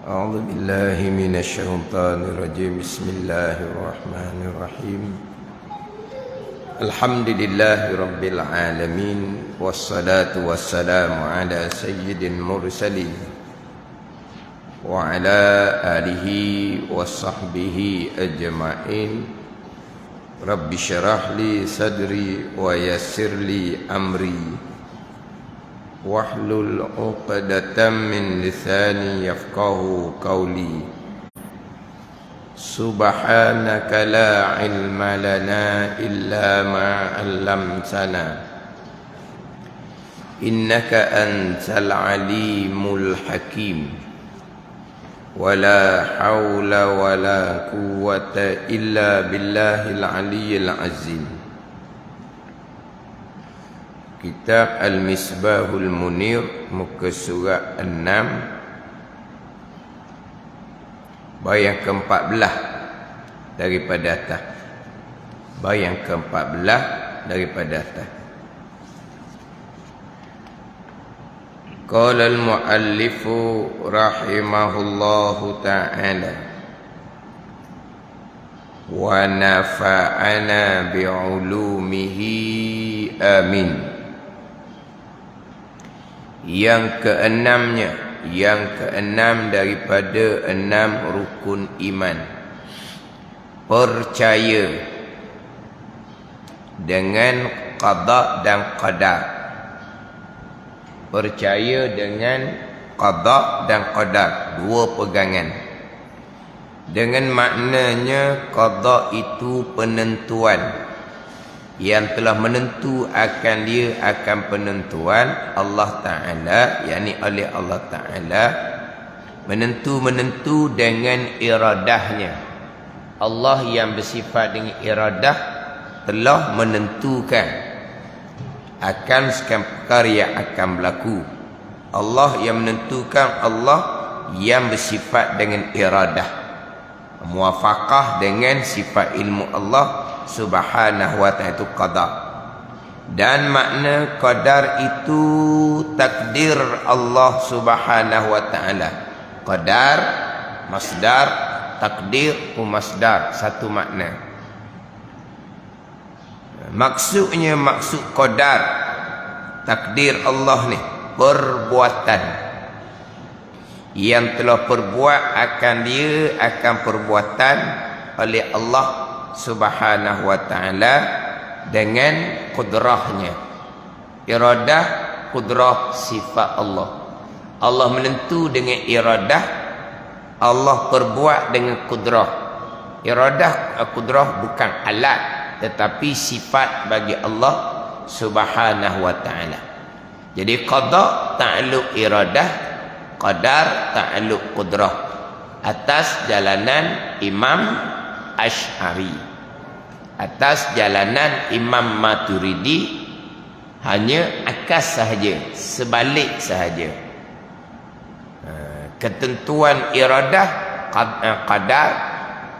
أعوذ بالله من الشيطان الرجيم بسم الله الرحمن الرحيم الحمد لله رب العالمين والصلاة والسلام على سيد المرسلين وعلى آله وصحبه أجمعين رب اشرح لي صدري ويسر لي أمري واحلل عقدة من لساني يفقهوا قولي سبحانك لا علم لنا إلا ما علمتنا إنك أنت العليم الحكيم ولا حول ولا قوة إلا بالله العلي العظيم. Kitab Al-Misbahul Munir, muka surat 6, bayang ke-14 daripada atas. Bayang ke-14 daripada atas. Qala al-muallifu rahimahullahu ta'ala wa nafa'ana bi'ulumihi amin. Yang keenam daripada 6 rukun iman, percaya dengan qada dan qadar. Percaya dengan qada dan qadar, dua pegangan. Dengan maknanya qada itu penentuan, yang telah menentu akan dia akan penentuan Allah Ta'ala, yakni oleh Allah Ta'ala, menentu dengan iradahnya. Allah yang bersifat dengan iradah telah menentukan akan sekian perkara yang akan berlaku. Allah yang menentukan, Allah yang bersifat dengan iradah, muwafaqah dengan sifat ilmu Allah Subhanahu wa ta'ala, itu qada. Dan makna qadar itu takdir Allah Subhanahu wa ta'ala. Qadar masdar, takdir masdar, satu makna. Maksudnya, maksud qadar, takdir Allah ni perbuatan yang telah perbuat akan dia akan perbuatan oleh Allah Subhanahu wa ta'ala dengan kudrahnya. Iradah, kudrah, sifat Allah. Allah menentu dengan iradah, Allah perbuat dengan kudrah. Iradah, kudrah bukan alat, tetapi sifat bagi Allah Subhanahu wa ta'ala. Jadi qada ta'alluq iradah, qadar ta'alluq kudrah, atas jalanan Imam Asy'ari. Atas jalanan Imam Maturidi hanya akas sahaja, sebalik sahaja. Ketentuan iradah, qadar,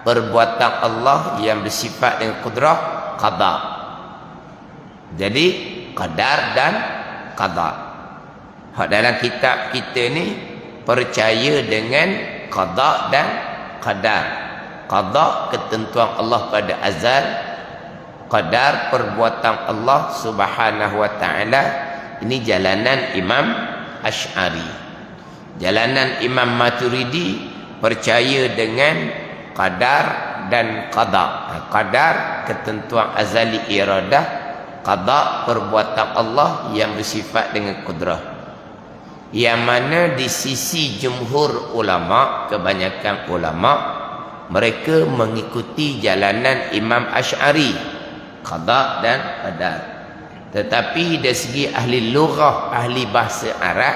perbuatan Allah yang bersifat dengan kudrah, qada. Jadi qadar dan qada. Hak dalam kitab kita ni percaya dengan qada dan qadar. Qada ketentuan Allah pada azal, qadar perbuatan Allah Subhanahu wa ta'ala. Ini jalanan Imam Asy'ari. Jalanan Imam Maturidi percaya dengan qadar dan qada. Qadar ketentuan azali iradah, qada perbuatan Allah yang bersifat dengan kudrah. Yang mana di sisi jumhur ulama, kebanyakan ulama, mereka mengikuti jalanan Imam Asy'ari, qada dan qadar. Tetapi dari segi ahli lughah, ahli bahasa Arab,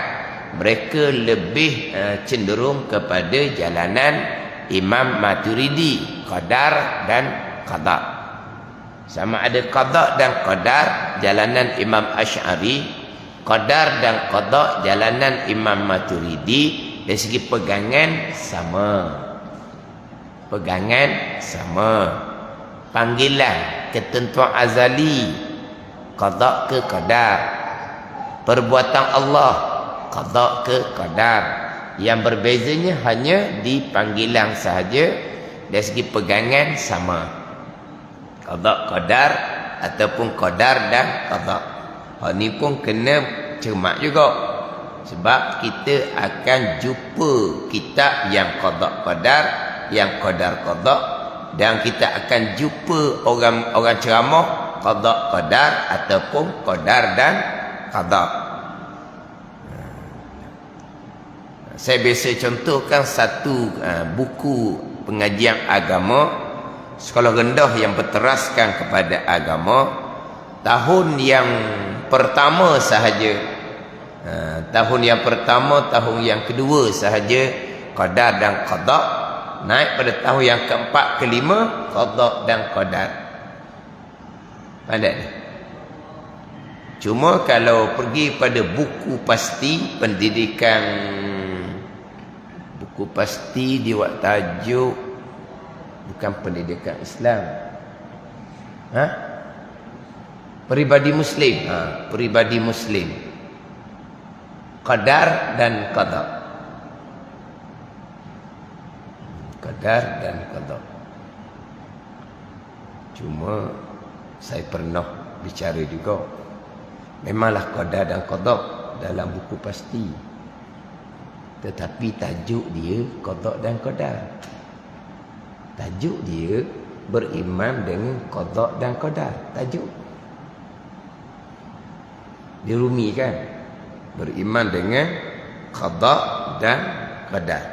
mereka lebih cenderung kepada jalanan Imam Maturidi, qadar dan qada. Sama ada qada dan qadar jalanan Imam Asy'ari, qadar dan qada jalanan Imam Maturidi, dari segi pegangan sama. Pegangan sama. Panggilan, ketentuan azali, qada ke qadar. Perbuatan Allah, qada ke qadar. Yang berbezanya hanya di panggilan sahaja. Dari segi pegangan sama. Qada qadar ataupun qadar dan qada. Hal ni pun kena cermat juga. Sebab kita akan jumpa kitab yang qada qadar, yang qadar qada, dan kita akan jumpa orang ceramah qada qadar ataupun qadar dan qada. Saya biasa contohkan satu buku pengajian agama sekolah rendah yang berteraskan kepada agama. Tahun yang pertama sahaja, tahun yang pertama, tahun yang kedua sahaja qadar dan qada. Naik pada tahun yang keempat, kelima qada dan qadar. Pandai ni. Cuma kalau pergi pada buku pasti pendidikan, buku pasti dia buat tajuk bukan pendidikan Islam. Peribadi Muslim. Peribadi Muslim. Qadar dan qada. Qadar dan qada. Cuma saya pernah bicara juga. Memanglah qadar dan qada dalam buku pasti. Tetapi tajuk dia qada dan qadar. Tajuk dia beriman dengan qada dan qadar. Tajuk. Dia rumi kan? Beriman dengan qada dan qadar.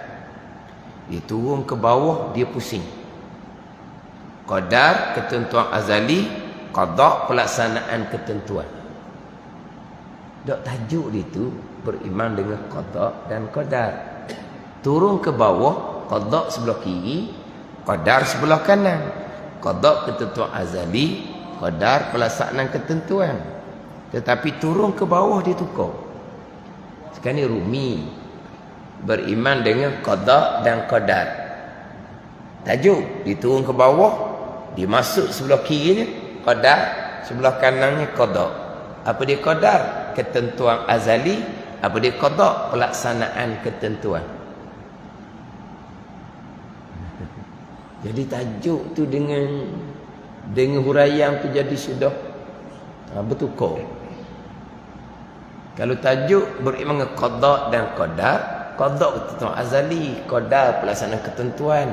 Dia turun ke bawah, dia pusing. Qadar ketentuan azali, qada pelaksanaan ketentuan. Dok tajuk dia tu beriman dengan qada dan qadar. Turun ke bawah, qada sebelah kiri, qadar sebelah kanan. Qada ketentuan azali, qadar pelaksanaan ketentuan. Tetapi turun ke bawah dia tukar. Sekarang ni rumi. Beriman dengan qada dan qadar. Tajuk dia turun ke bawah, dia masuk sebelah kiri ni qadar, sebelah kanannya qada. Apa dia qadar? Ketentuan azali. Apa dia qada? Pelaksanaan ketentuan. Jadi tajuk tu dengan huraian tu jadi sudah bertukar. Kalau tajuk beriman dengan qada dan qadar, qada ketentuan azali, qadar pelaksanaan ketentuan.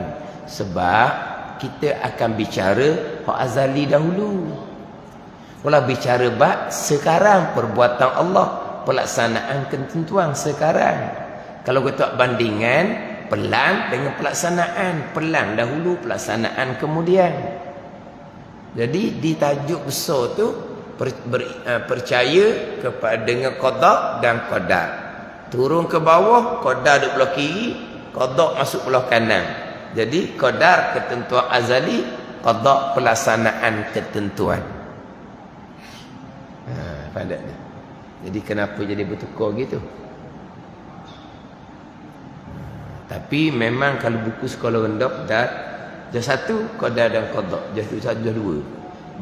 Sebab kita akan bicara hak azali dahulu. Kalau bicara bab sekarang, perbuatan Allah, pelaksanaan ketentuan sekarang. Kalau kita bandingan pelan dengan pelaksanaan, pelan dahulu, pelaksanaan kemudian. Jadi di tajuk besar tu percaya kepada dengan qada dan qadar. Turun ke bawah, qadar duduk belah kiri, qada masuk belah kanan. Jadi qadar ketentuan azali, qada pelaksanaan ketentuan. Pandai ni. Jadi kenapa jadi bertukar gitu? Tapi memang kalau buku sekolah rendah dah satu qadar dan qada, juz satu juz dua.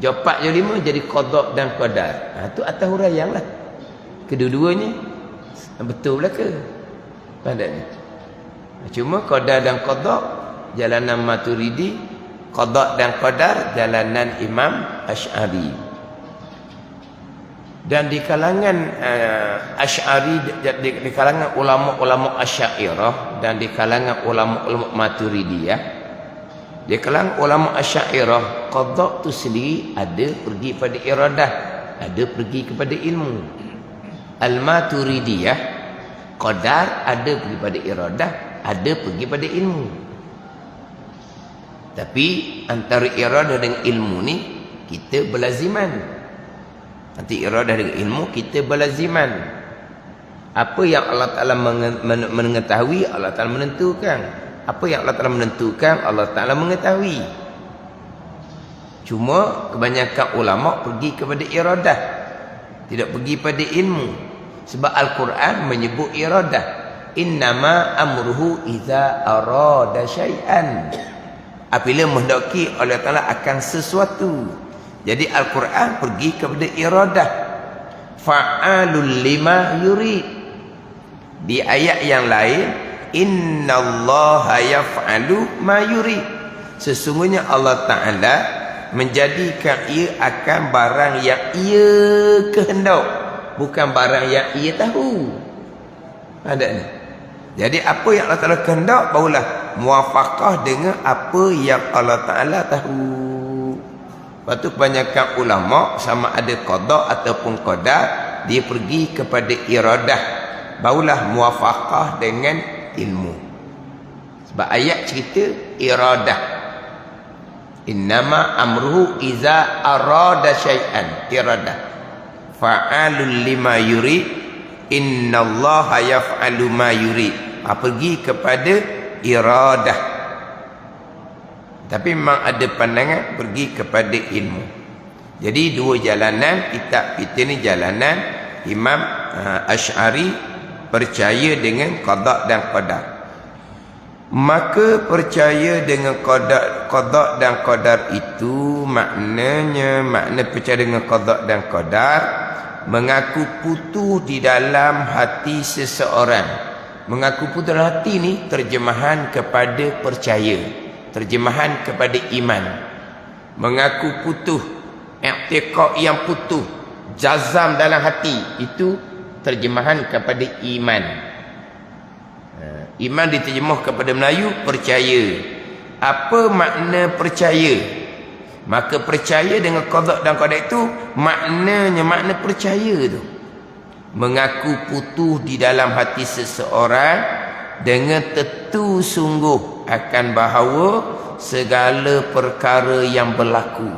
Juz 4 juz 5 jadi qada dan qadar. Tu atas huraian lah. Kedua-duanya betul lah ke? Pandai ni. Cuma qadar dan qada jalanan Maturidi, qada dan qadar jalanan Imam Asy'ari. Dan di kalangan Asy'ari, di kalangan ulama-ulama Asy'ariyah dan di kalangan ulama-ulama Maturidiyah, di kalangan ulama Asy'ariyah, qada tu sendiri ada pergi pada iradah, ada pergi kepada ilmu. Al-Maturidiyah, qadar ada pergi pada iradah, ada pergi pada ilmu. Tapi antara iradah dengan ilmu ni kita berlaziman. Nanti iradah dengan ilmu kita berlaziman. Apa yang Allah Ta'ala mengetahui, Allah Ta'ala menentukan. Apa yang Allah Ta'ala menentukan, Allah Ta'ala mengetahui. Cuma kebanyakan ulama pergi kepada iradah, tidak pergi pada ilmu. Sebab Al-Quran menyebut iradah. Innama amruhu iza arada syai'an. Apabila menghendaki Allah Ta'ala akan sesuatu. Jadi Al-Quran pergi kepada iradah. Fa'alul lima yurid. Di ayat yang lain innallaha yaf'alu ma yurid. Sesungguhnya Allah Ta'ala menjadikan ia akan barang yang ia kehendak, bukan barang yang ia tahu. Ada ni. Jadi apa yang Allah Ta'ala kehendak, barulah muwafaqah dengan apa yang Allah Ta'ala tahu. Lepas tu kebanyakan ulama' sama ada qada ataupun qadar, dia pergi kepada iradah, barulah muwafaqah dengan ilmu. Sebab ayat cerita iradah. Innama amruhu iza arada syai'an, iradah. Fa'alul lima yurid, innallaha yaf'alu ma yurid. Pergi kepada iradah. Tapi memang ada pandangan pergi kepada ilmu. Jadi dua jalanan kitab kita ni, jalanan Imam Asy'ari percaya dengan qada dan qadar. Maka percaya dengan qada dan qadar itu makna percaya dengan qada dan qadar mengaku putus di dalam hati seseorang. Mengaku putus dalam hati ni terjemahan kepada percaya, terjemahan kepada iman. Mengaku putus, i'tiqad yang putus, jazam dalam hati, itu terjemahan kepada iman. Iman diterjemah kepada Melayu percaya. Apa makna percaya? Maka percaya dengan qada dan qadar itu maknanya makna percaya tu. Mengaku putus di dalam hati seseorang dengan tentu sungguh akan bahawa segala perkara yang berlaku,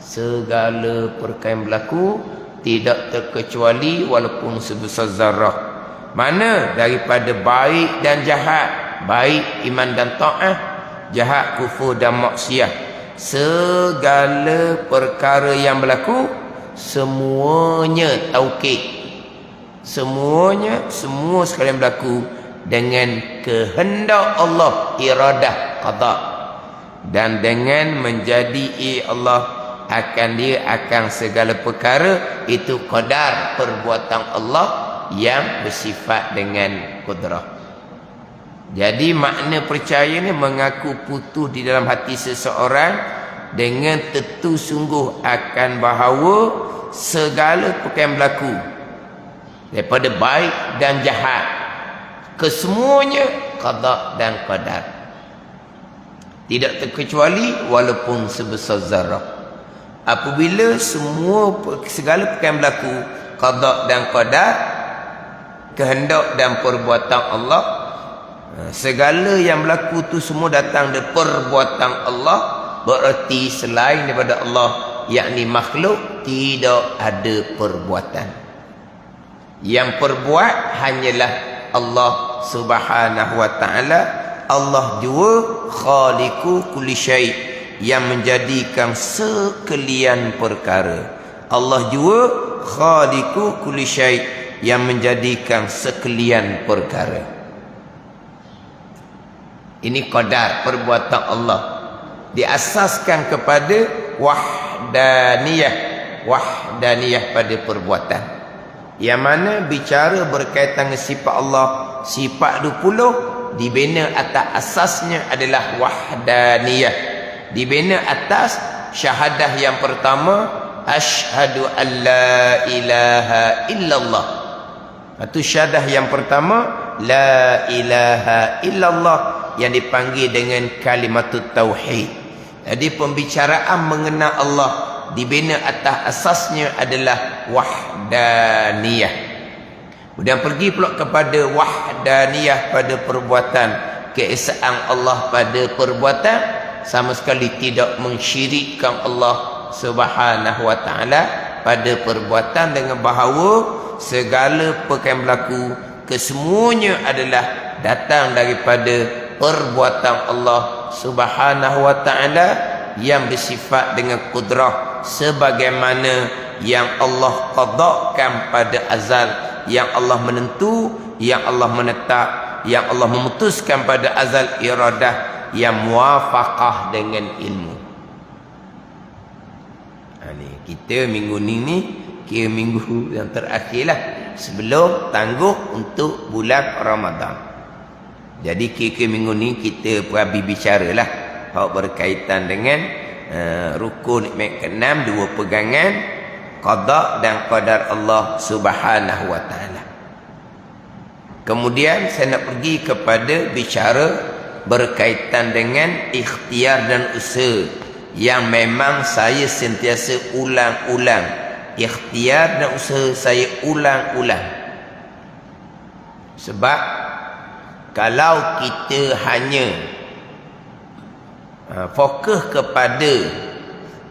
segala perkara yang berlaku tidak terkecuali walaupun sebesar zarah. Mana daripada baik dan jahat, baik iman dan ta'ah, jahat kufur dan maksiat, segala perkara yang berlaku semuanya taukid, semuanya, semua sekali yang berlaku dengan kehendak Allah, iradah, qada, dan dengan menjadi Allah akan dia akan segala perkara itu qadar, perbuatan Allah yang bersifat dengan kudrah. Jadi makna percaya ni mengaku putus di dalam hati seseorang dengan tentu sungguh akan bahawa segala perkara yang berlaku daripada baik dan jahat, kesemuanya qada dan qadar, tidak terkecuali walaupun sebesar zarah. Apabila segala perkara yang berlaku qada dan qadar, kehendak dan perbuatan Allah, segala yang berlaku tu semua datang dari perbuatan Allah, berarti selain daripada Allah, yakni makhluk, tidak ada perbuatan. Yang perbuat hanyalah Allah Subhanahu wa ta'ala. Allah jua khaliqu kulli syai', yang menjadikan sekalian perkara. Allah jua khaliqu kulli syai', yang menjadikan sekalian perkara. Ini qadar, perbuatan Allah, diasaskan kepada wahdaniyah, wahdaniyah pada perbuatan, yang mana bicara berkaitan dengan sifat Allah, sifat 20 dibina atas asasnya adalah wahdaniyah, dibina atas syahadah yang pertama, asyhadu an la ilaha illallah. Itu syahadah yang pertama, la ilaha illallah, yang dipanggil dengan kalimatut tauhid. Jadi pembicaraan mengenal Allah dibina atas asasnya adalah wahdaniyah. Kemudian pergi pula kepada wahdaniyah pada perbuatan, keesaan Allah pada perbuatan, sama sekali tidak mensyirikkan Allah Subhanahu wa ta'ala pada perbuatan, dengan bahawa segala perkara yang berlaku kesemuanya adalah datang daripada perbuatan Allah Subhanahu wa ta'ala yang bersifat dengan kudrah, sebagaimana yang Allah qadakan pada azal, yang Allah menentu, yang Allah menetap, yang Allah memutuskan pada azal, iradah yang muwafaqah dengan ilmu. Kita minggu ni kira minggu yang terakhir lah sebelum tangguh untuk bulan Ramadan. Jadi kira-kira minggu ni kita habis bicaralah hak berkaitan dengan rukun nikmat ke-6, 2 pegangan, qada dan qadar Allah Subhanahu wa taala. Kemudian saya nak pergi kepada bicara berkaitan dengan ikhtiar dan usaha yang memang saya sentiasa ulang-ulang. Ikhtiar dan usaha saya ulang-ulang. Sebab kalau kita hanya fokus kepada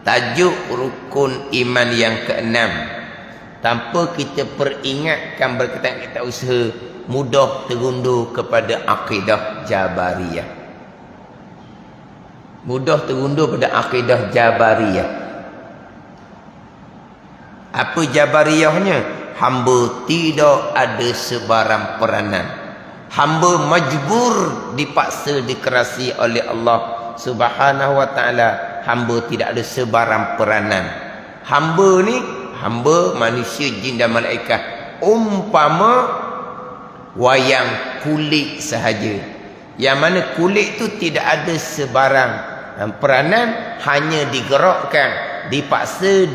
tajuk rukun iman yang ke-6 tanpa kita peringatkan berkaitan kita usaha, mudah terundur kepada akidah Jabariyah. Mudah terundur pada akidah Jabariyah. Apa Jabariyahnya? Hamba tidak ada sebarang peranan. Hamba majbur, dipaksa, dikerasi oleh Allah Subhanahu wa taala. Hamba tidak ada sebarang peranan. Hamba ni, hamba manusia, jin dan malaikat, umpama wayang kulit sahaja. Yang mana kulit tu tidak ada sebarang peranan, hanya digerakkan, dipaksa,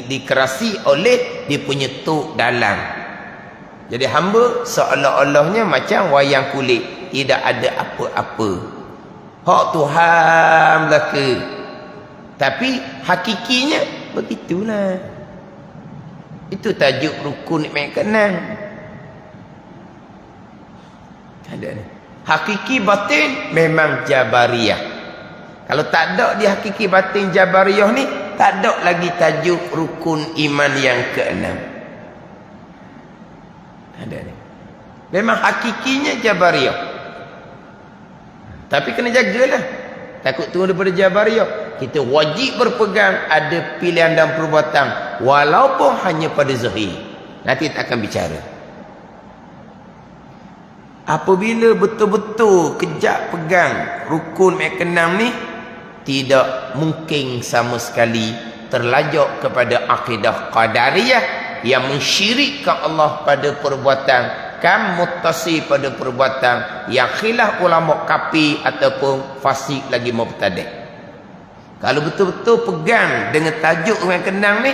dikerasi oleh dia punya tok dalam. Jadi hamba seolah-olahnya macam wayang kulit, tidak ada apa-apa. Hak Tuhan belaka. Tapi hakikinya begitulah. Itu tajuk rukun nikmat ke-6. Ada ni. Hakiki batin memang Jabariyah. Kalau tak ada di hakiki batin Jabariyah ni, tak ada lagi tajuk rukun iman yang ke-6. Ada ni. Memang hakikinya Jabariyah. Tapi kena jagalah. Takut turun daripada Jabariyah. Kita wajib berpegang ada pilihan dan perbuatan, walaupun hanya pada zahir. Nanti kita akan bicara. Apabila betul-betul kejap pegang rukun ke-6 ni, tidak mungkin sama sekali terlajak kepada akidah qadariyah yang mensyirikkan Allah pada perbuatan, kan muttasi pada perbuatan yang khilaf ulama kafir ataupun fasik lagi mubtadi'. Kalau betul-betul pegang dengan tajuk yang ke-6 ni,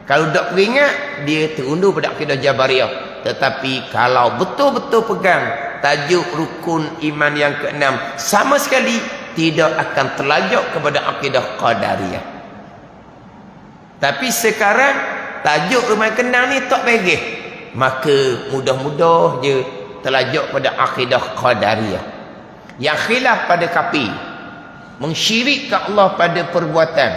kalau tak peringat, dia terundur pada akidah Jabariyah. Tetapi kalau betul-betul pegang tajuk rukun iman yang ke-6, sama sekali tidak akan terlajak kepada akidah qadariyah. Tapi sekarang tajuk rukun ke-6 ni tak begih, maka mudah-mudah je terlajak pada akidah qadariyah yang khilaf pada kafir, mensyirikkan Allah pada perbuatan.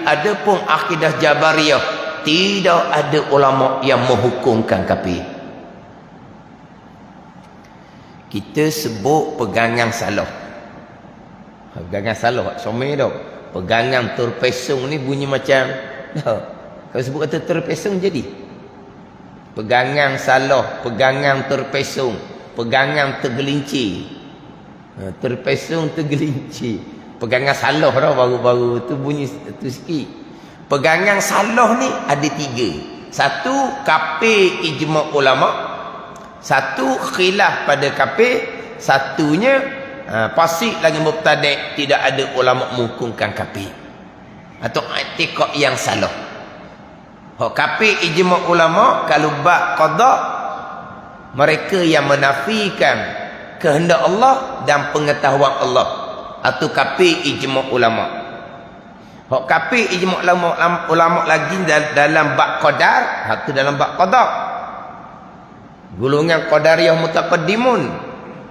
Adapun akidah Jabariyah, tidak ada ulama yang menghukumkan kafir. Kita sebut pegangan salah. Pegangan salah somai dah. Pegangan terpesong ni bunyi macam kalau sebut kata terpesong jadi. Pegangan salah, pegangan terpesong, pegangan tergelincir. Terpesong, tergelincir. Pegangan salah dah baru-baru tu bunyi tu sikit. Pegangan salah ni ada 3. Satu, kafir ijma' ulama. Satu, khilaf pada kafir. Satunya, fasik lagi mubtadi', tidak ada ulama menghukumkan kafir. Atau i'tiqad yang salah. Kafir ijma' ulama, kalau bab qada, mereka yang menafikan kehendak Allah dan pengetahuan Allah. Atau kafir ijma' ulama. Hak kafir ijma' ulama lagi dalam bab qadar, itu dalam bab qada. Golongan qadariyah mutaqaddimun,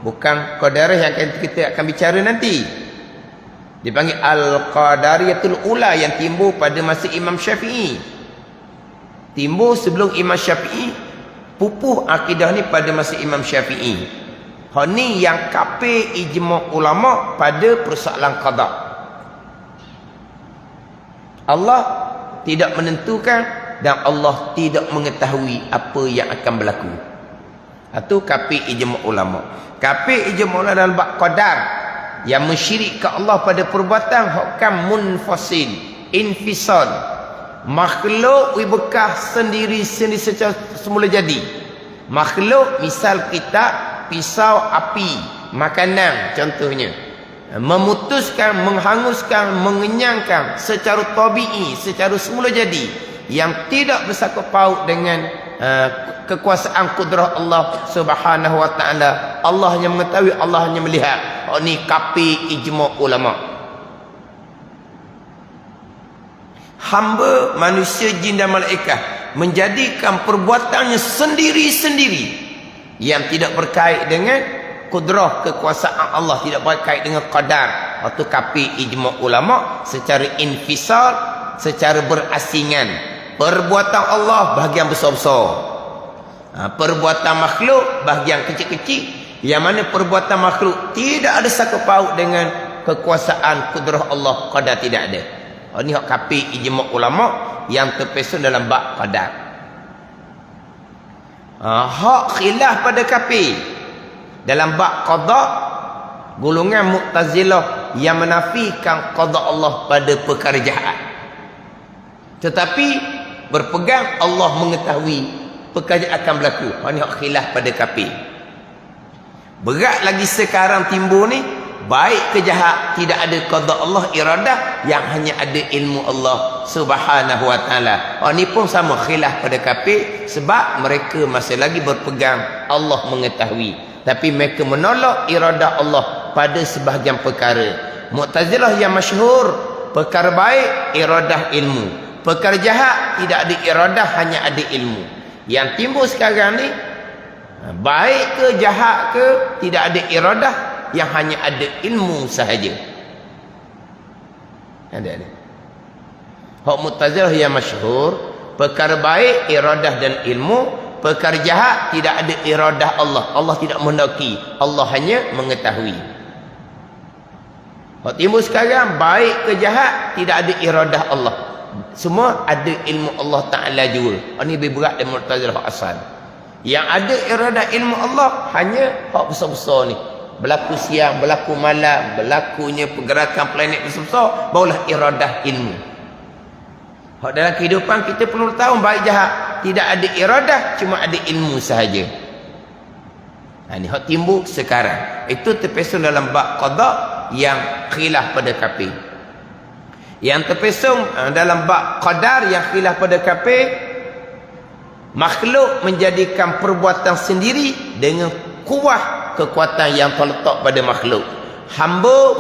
bukan qadariyah yang kita akan bicara nanti. Dipanggil al-qadariyatul ula yang timbul pada masa Imam Syafi'i. Timbul sebelum Imam Syafi'i, pupuh akidah ni pada masa Imam Syafi'i. Hak ni yang kafir ijma' ulama pada persoalan qada. Allah tidak menentukan dan Allah tidak mengetahui apa yang akan berlaku. Itu kafir ijma' ulama. Kafir ijma' ulama dalam bab qadar yang mensyirikkan Allah pada perbuatan, hukam munfasil, infisal. Makhluk bekas sendiri secara semula jadi. Makhluk misal kita pisau api, makanan contohnya. Memutuskan, menghanguskan, mengenyangkan secara tabii, secara semula jadi, yang tidak bersangkut paut dengan kekuasaan kudrah Allah Subhanahu wa taala. Allah hanya mengetahui, Allah hanya melihat. Oh, ni kapi ijma' ulama. Hamba manusia, jin dan malaikat menjadikan perbuatannya sendiri-sendiri yang tidak berkait dengan kudrah kekuasaan Allah, tidak berkait dengan qadar. Atau kapi ijma' ulama secara infisal, secara berasingan. Perbuatan Allah bahagian besar-besar, perbuatan makhluk bahagian kecil-kecil, yang mana perbuatan makhluk tidak ada sangkut paut dengan kekuasaan kudrah Allah, qadar tidak ada. Ini hak kapi ijma' ulama yang terpesun dalam bab qadar. Hak khilaf pada kapi dalam bab qada, golongan Mu'tazilah yang menafikan qada Allah pada perkara jahat, tetapi berpegang Allah mengetahui perkara akan berlaku. Ini hak khilaf pada kapi. Berat lagi sekarang timbul ni, baik ke jahat tidak ada qada Allah, iradah, yang hanya ada ilmu Allah Subhanahu wa taala. Ini pun sama khilaf pada kapi, sebab mereka masih lagi berpegang Allah mengetahui, tapi mereka menolak iradah Allah pada sebahagian perkara. Mu'tazilah yang masyhur, perkara baik iradah ilmu, perkara jahat tidak ada iradah, hanya ada ilmu. Yang timbul sekarang ni, baik ke jahat ke tidak ada iradah, yang hanya ada ilmu sahaja. Ada. Hak Mu'tazilah yang masyhur, perkara baik iradah dan ilmu, perkara jahat tidak ada iradah Allah, Allah tidak menghendaki, Allah hanya mengetahui. Hak timbul sekarang, baik ke jahat tidak ada iradah Allah, semua ada ilmu Allah Ta'ala juga. Ini lebih berat dari Mu'tazilah asal. Yang ada iradah ilmu Allah hanya hak besar-besar ni, berlaku siang, berlaku malam, berlakunya pergerakan planet besar-besar, barulah iradah ilmu. Hak dalam kehidupan kita perlu tahu baik jahat tidak ada iradah, cuma ada ilmu sahaja. Ini hak timbul sekarang. Itu terpesun dalam bab qada yang khilaf pada kapi. Yang terpesun dalam bab qadar yang khilaf pada kapi, makhluk menjadikan perbuatan sendiri dengan kuah kekuatan yang terletak pada makhluk. Hamba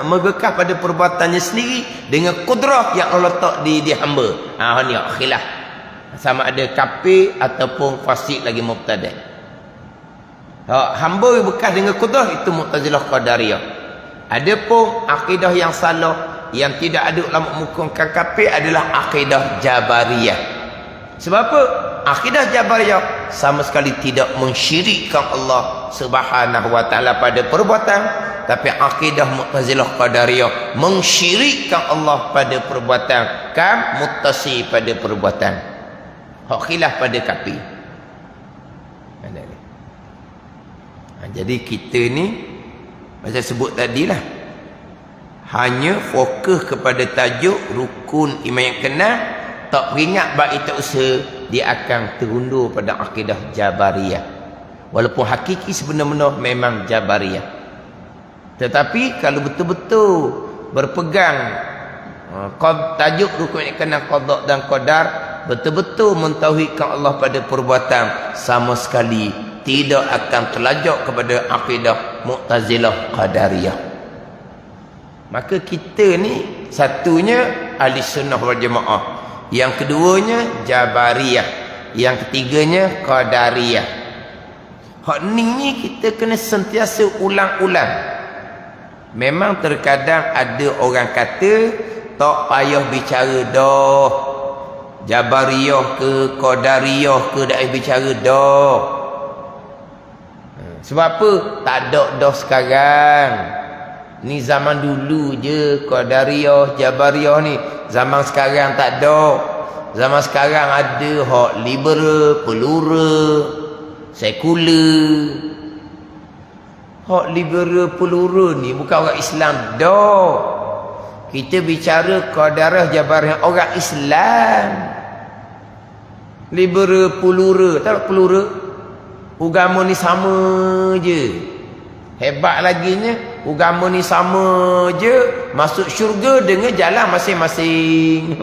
membekah pada perbuatannya sendiri dengan kudrah yang terletak di hamba. Ini khilaf. Sama ada kafir ataupun fasik lagi mubtadi'. Hamba bekas dengan kudrah, itu Mu'tazilah Qadariyah. Adapun akidah yang salah yang tidak ada ulama menghukumkan kafir adalah akidah Jabariyah. Sebab apa? Akidah Jabariyah sama sekali tidak mensyirikkan Allah Subhanahu wa taala pada perbuatan, tapi akidah Mu'tazilah Qadariyah mensyirikkan Allah pada perbuatan, kan muttasi pada perbuatan. Hak khilaf pada kafir. Jadi kita ni macam sebut tadilah, hanya fokus kepada tajuk rukun iman yang kenal, tak peringat bab itu usaha, dia akan terundur pada akidah Jabariyah. Walaupun hakiki sebenar-benar memang Jabariyah, tetapi kalau betul-betul berpegang tajuk rukun yang kenal qada dan qadar, betul-betul mentauhidkan Allah pada perbuatan, sama sekali tidak akan terlajak kepada akidah Mu'tazilah Qadariyah. Maka kita ni satunya ahli sunnah wal jamaah, yang keduanya Jabariyah, yang ketiganya Qadariyah. Hak ni kita kena sentiasa ulang-ulang. Memang terkadang ada orang kata tak payah bicara dah, Jabariyah ke Qadariyah ke, dah bicara dah. Sebab apa? Tak ada dah sekarang. Ni zaman dulu je Qadariyah, Jabariyah ni. Zaman sekarang tak ada. Zaman sekarang ada hak liberal, plural, sekular. Hak liberal, plural ni bukan orang Islam dah. Kita bicara Qadariyah, Jabariyah orang Islam. Liberal, plural, tahu plural? Agama ni sama je. Hebat laginya, agama ni sama je, masuk syurga dengan jalan masing-masing.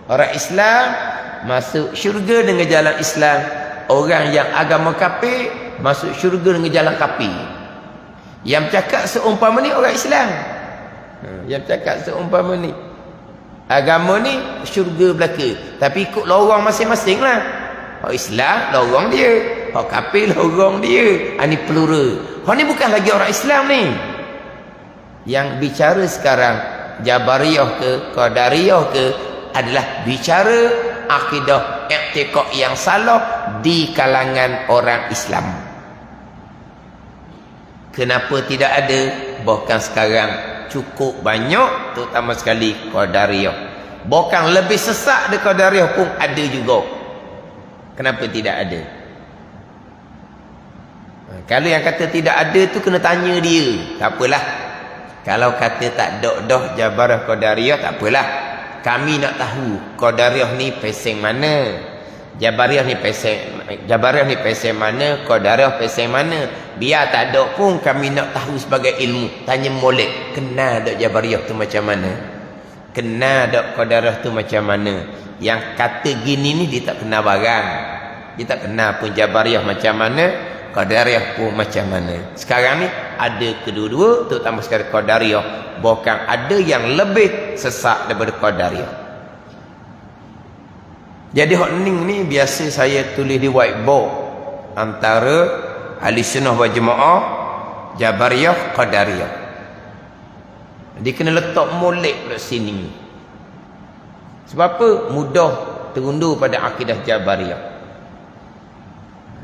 Orang Islam masuk syurga dengan jalan Islam. Orang yang agama kafir masuk syurga dengan jalan kafir. Yang cakap seumpama ni orang Islam. Yang cakap seumpama ni. Agama ni syurga belaka. Tapi ikut lorong masing-masing lah. Orang Islam lorong dia. Orang kafir lorong dia. Ini plural. Orang ni bukan lagi orang Islam ni. Yang bicara sekarang Jabariyah ke Qadariyah ke adalah bicara akidah i'tiqad yang salah di kalangan orang Islam. Kenapa tidak ada? Bahkan sekarang cukup banyak, terutama sekali Qadariyah. Bahkan lebih sesak dari Qadariyah pun ada juga. Kenapa tidak ada? Kalau yang kata tidak ada tu kena tanya dia. Tak apalah. Kalau kata tak ada dah Jabariyah Qadariyah, tak apalah. Kami nak tahu Qadariyah ni peseng mana, Jabariyah ni peseng mana, Qadariyah peseng mana. Biar tak ada pun kami nak tahu sebagai ilmu. Tanya molek, kenal tak Jabariyah tu macam mana? Kenal tak Qadariyah tu macam mana? Yang kata gini ni dia tak kenal barang. Dia tak kenal pun Jabariyah macam mana, Qadariyah pun macam mana. Sekarang ni ada kedua-dua, terutama sekali Qadariyah. Bahkan ada yang lebih sesak daripada Qadariyah. Jadi hak ning ni biasa saya tulis di whiteboard antara Ahli Sunnah wal Jamaah, Jabariyah, Qadariyah. Dia kena letak molek kat sini. Sebab apa? Mudah terundur pada akidah Jabariyah.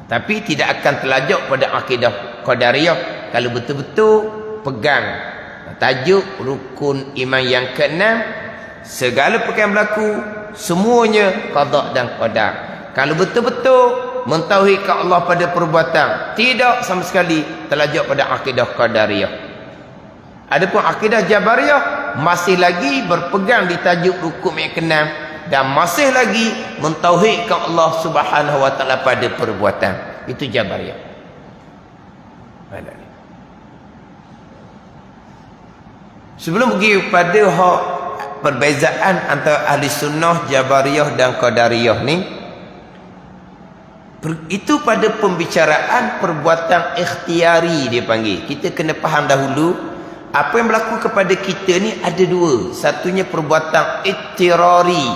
Tapi tidak akan terlajak pada akidah Qadariyah kalau betul-betul pegang tajuk rukun iman yang keenam. Segala perkara berlaku semuanya qada dan qadar. Kalau betul-betul mentauhidkan Allah pada perbuatan, tidak sama sekali terlajak pada akidah Qadariyah. Adapun akidah Jabariyah masih lagi berpegang di tajuk rukun yang keenam dan masih lagi mentauhidkan Allah Subhanahu wa taala pada perbuatan. Itu Jabariyah. Sebelum pergi pada hak perbezaan antara Ahli Sunnah, Jabariyah dan Qadariyah ni, itu pada pembicaraan perbuatan ikhtiari dia panggil. Kita kena faham dahulu apa yang berlaku kepada kita ni ada dua. Satunya perbuatan ittirari,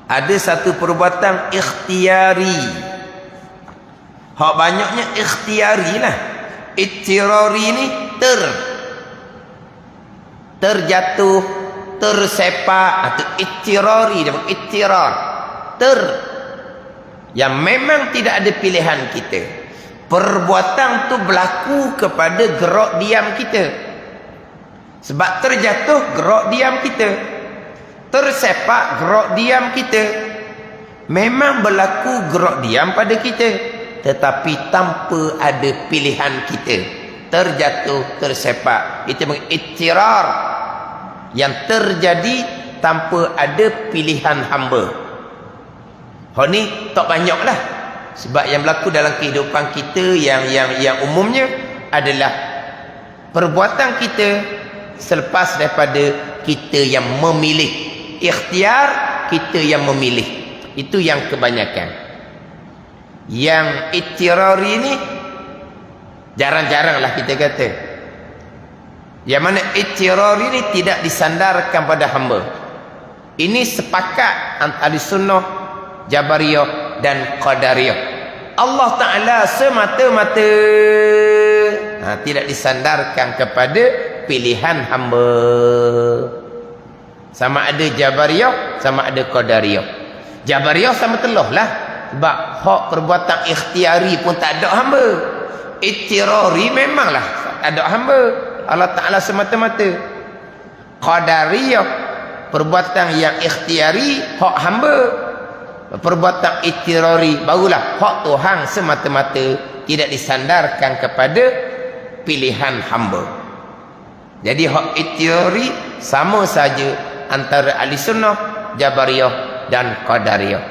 ada satu perbuatan ikhtiari. Hak banyaknya ikhtiari lah. Ittirari ni terjatuh, tersepak, atau ittirari, dia panggil ittirar, yang memang tidak ada pilihan kita. Perbuatan tu berlaku kepada gerak diam kita. Sebab terjatuh, gerak diam kita. Tersepak, gerak diam kita. Memang berlaku gerak diam pada kita, tetapi tanpa ada pilihan kita. Terjatuh, tersepak, itu ittirar, yang terjadi tanpa ada pilihan hamba. Hal ni tak banyak lah. Sebab yang berlaku dalam kehidupan kita yang umumnya adalah perbuatan kita selepas daripada kita yang memilih. Ikhtiar, kita yang memilih. Itu yang kebanyakan. Yang ittirari ni jarang-jarang lah kita kata. Yang mana ittirari ni tidak disandarkan pada hamba. Ini sepakat antara Sunnah, Jabariyah dan Qadariyah. Allah Ta'ala semata-mata tidak disandarkan kepada pilihan hamba. Sama ada Jabariyah, sama ada Qadariyah. Jabariyah sama telah lah. Sebab hak perbuatan ikhtiari pun tak ada hamba. Ittirari memanglah tak ada hamba. Allah Ta'ala semata-mata. Qadariyah, perbuatan yang ikhtiari hak hamba. Perbuatan ittirari barulah hak Tuhan semata-mata, tidak disandarkan kepada pilihan hamba. Jadi hak ittirari sama saja antara Ahli Sunnah, Jabariyah dan Qadariyah.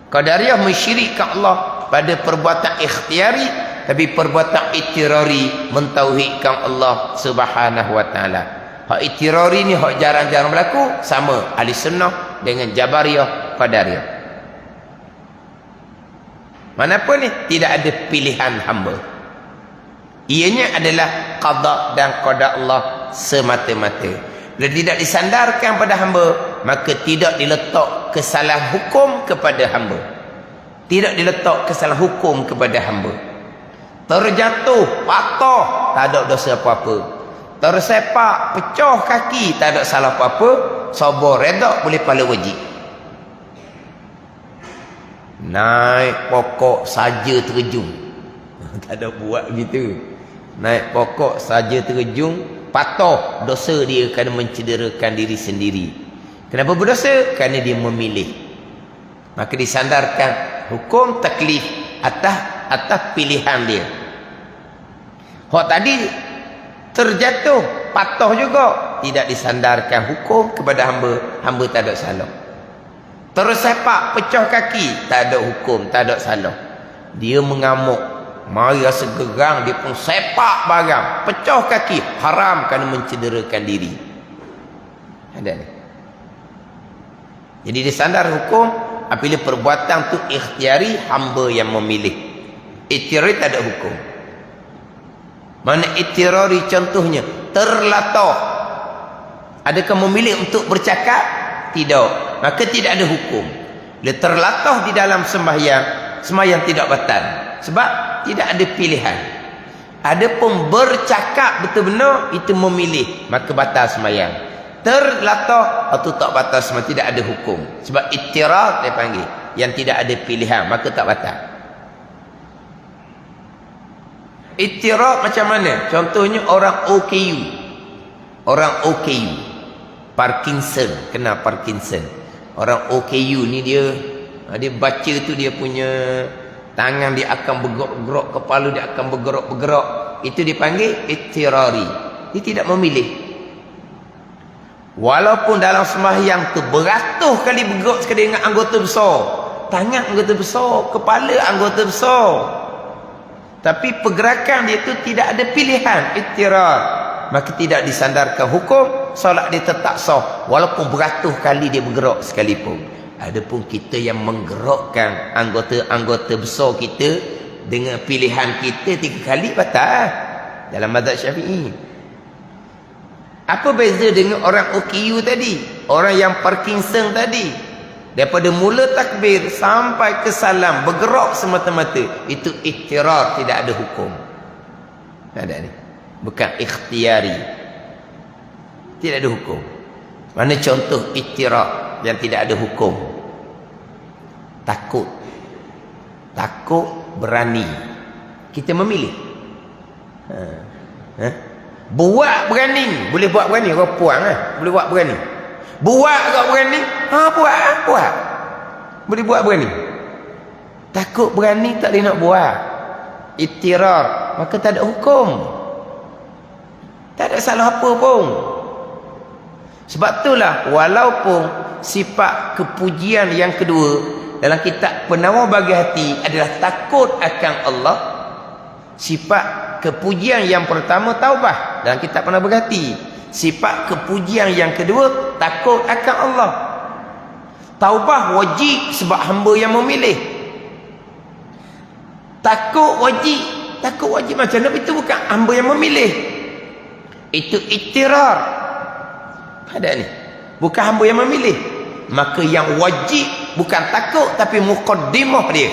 Qadariyah mensyirikkan Allah, pada perbuatan ikhtiari, tapi perbuatan itirari mentauhidkan Allah Subhanahu wa taala. Hak itirari ni hak jarang-jarang berlaku, sama ahli sunnah dengan Jabariyah, Qadariyah. Manapun ni tidak ada pilihan hamba. Ianya adalah qada dan qada Allah semata-mata. Bila tidak disandarkan pada hamba, maka tidak diletak kesalahan hukum kepada hamba. Tidak diletak kesalahan hukum kepada hamba. Terjatuh, patah, tak ada dosa apa-apa. Tersepak, pecah kaki, tak ada salah apa-apa. Sabar, redha, boleh pahala wajib. Naik pokok saja terjun. Tak ada buat gitu. Naik pokok saja terjun, patah, dosa dia kerana mencederakan diri sendiri. Kenapa berdosa? Kerana dia memilih. Maka disandarkan hukum taklif atas pilihan dia. Hak tadi terjatuh, patah juga, tidak disandarkan hukum kepada hamba. Hamba tak ada salah. Tersepak, pecah kaki, tak ada hukum, tak ada salah. Dia mengamuk, mari rasa gerang, dia pun sepak barang, pecah kaki, haram kerana mencederakan diri. Ada ni. Jadi disandar hukum apabila perbuatan tu ikhtiari, hamba yang memilih. Ikhtiari tak ada hukum. Mana ikhtiari contohnya terlatah. Adakah memilih untuk bercakap? Tidak. Maka tidak ada hukum. Bila terlatah di dalam sembahyang tidak batal. Sebab tidak ada pilihan. Adapun bercakap betul benar, itu memilih, maka batal sembahyang. Terlatah atau tak batal sembahyang, tidak ada hukum. Sebab ittirar dia panggil, yang tidak ada pilihan, maka tak batal. Ittirar macam mana? Contohnya orang OKU. Orang OKU, Parkinson, kenal Parkinson. Orang OKU ni dia baca tu dia punya tangan dia akan bergerak-gerak, kepala dia akan bergerak-bergerak. Itu dipanggil ittirari. Dia tidak memilih. Walaupun dalam sembahyang tu beratus kali bergerak sekali dengan anggota besar. Tangan anggota besar, kepala anggota besar. Tapi pergerakan dia tu tidak ada pilihan, ittirar. Maka tidak disandarkan hukum, solat dia tetap sah. Walaupun beratus kali dia bergerak sekalipun. Adapun kita yang menggerakkan anggota-anggota besar kita dengan pilihan kita 3 kali batal dalam mazhab Syafi'i. Apa beza dengan orang OKU tadi? Orang yang Parkinson tadi. Daripada mula takbir sampai ke salam bergerak semata-mata, itu ikhtirar, tidak ada hukum. Ada ni. Bukan ikhtiari. Tidak ada hukum. Mana contoh ikhtirar yang tidak ada hukum? Takut. Takut, berani. Kita memilih. Buat berani. Boleh buat berani. Orang puang boleh buat berani. Buat agak berani. Buat. Boleh buat berani. Takut berani, tak boleh nak buat. Ittirar, maka tak ada hukum. Tak ada salah apa pun. Sebab itulah, walaupun sifat kepujian yang kedua dalam kitab Penawar Bagi Hati adalah takut akan Allah, sifat kepujian yang pertama taubah dalam kitab Penawar Bagi Hati. Sifat kepujian yang kedua takut akan Allah. Taubah wajib sebab hamba yang memilih. Takut wajib macam mana? Itu bukan hamba yang memilih. Itu ittirar. Ada ni. Bukan hamba yang memilih. Maka yang wajib bukan takut, tapi muqaddimah dia.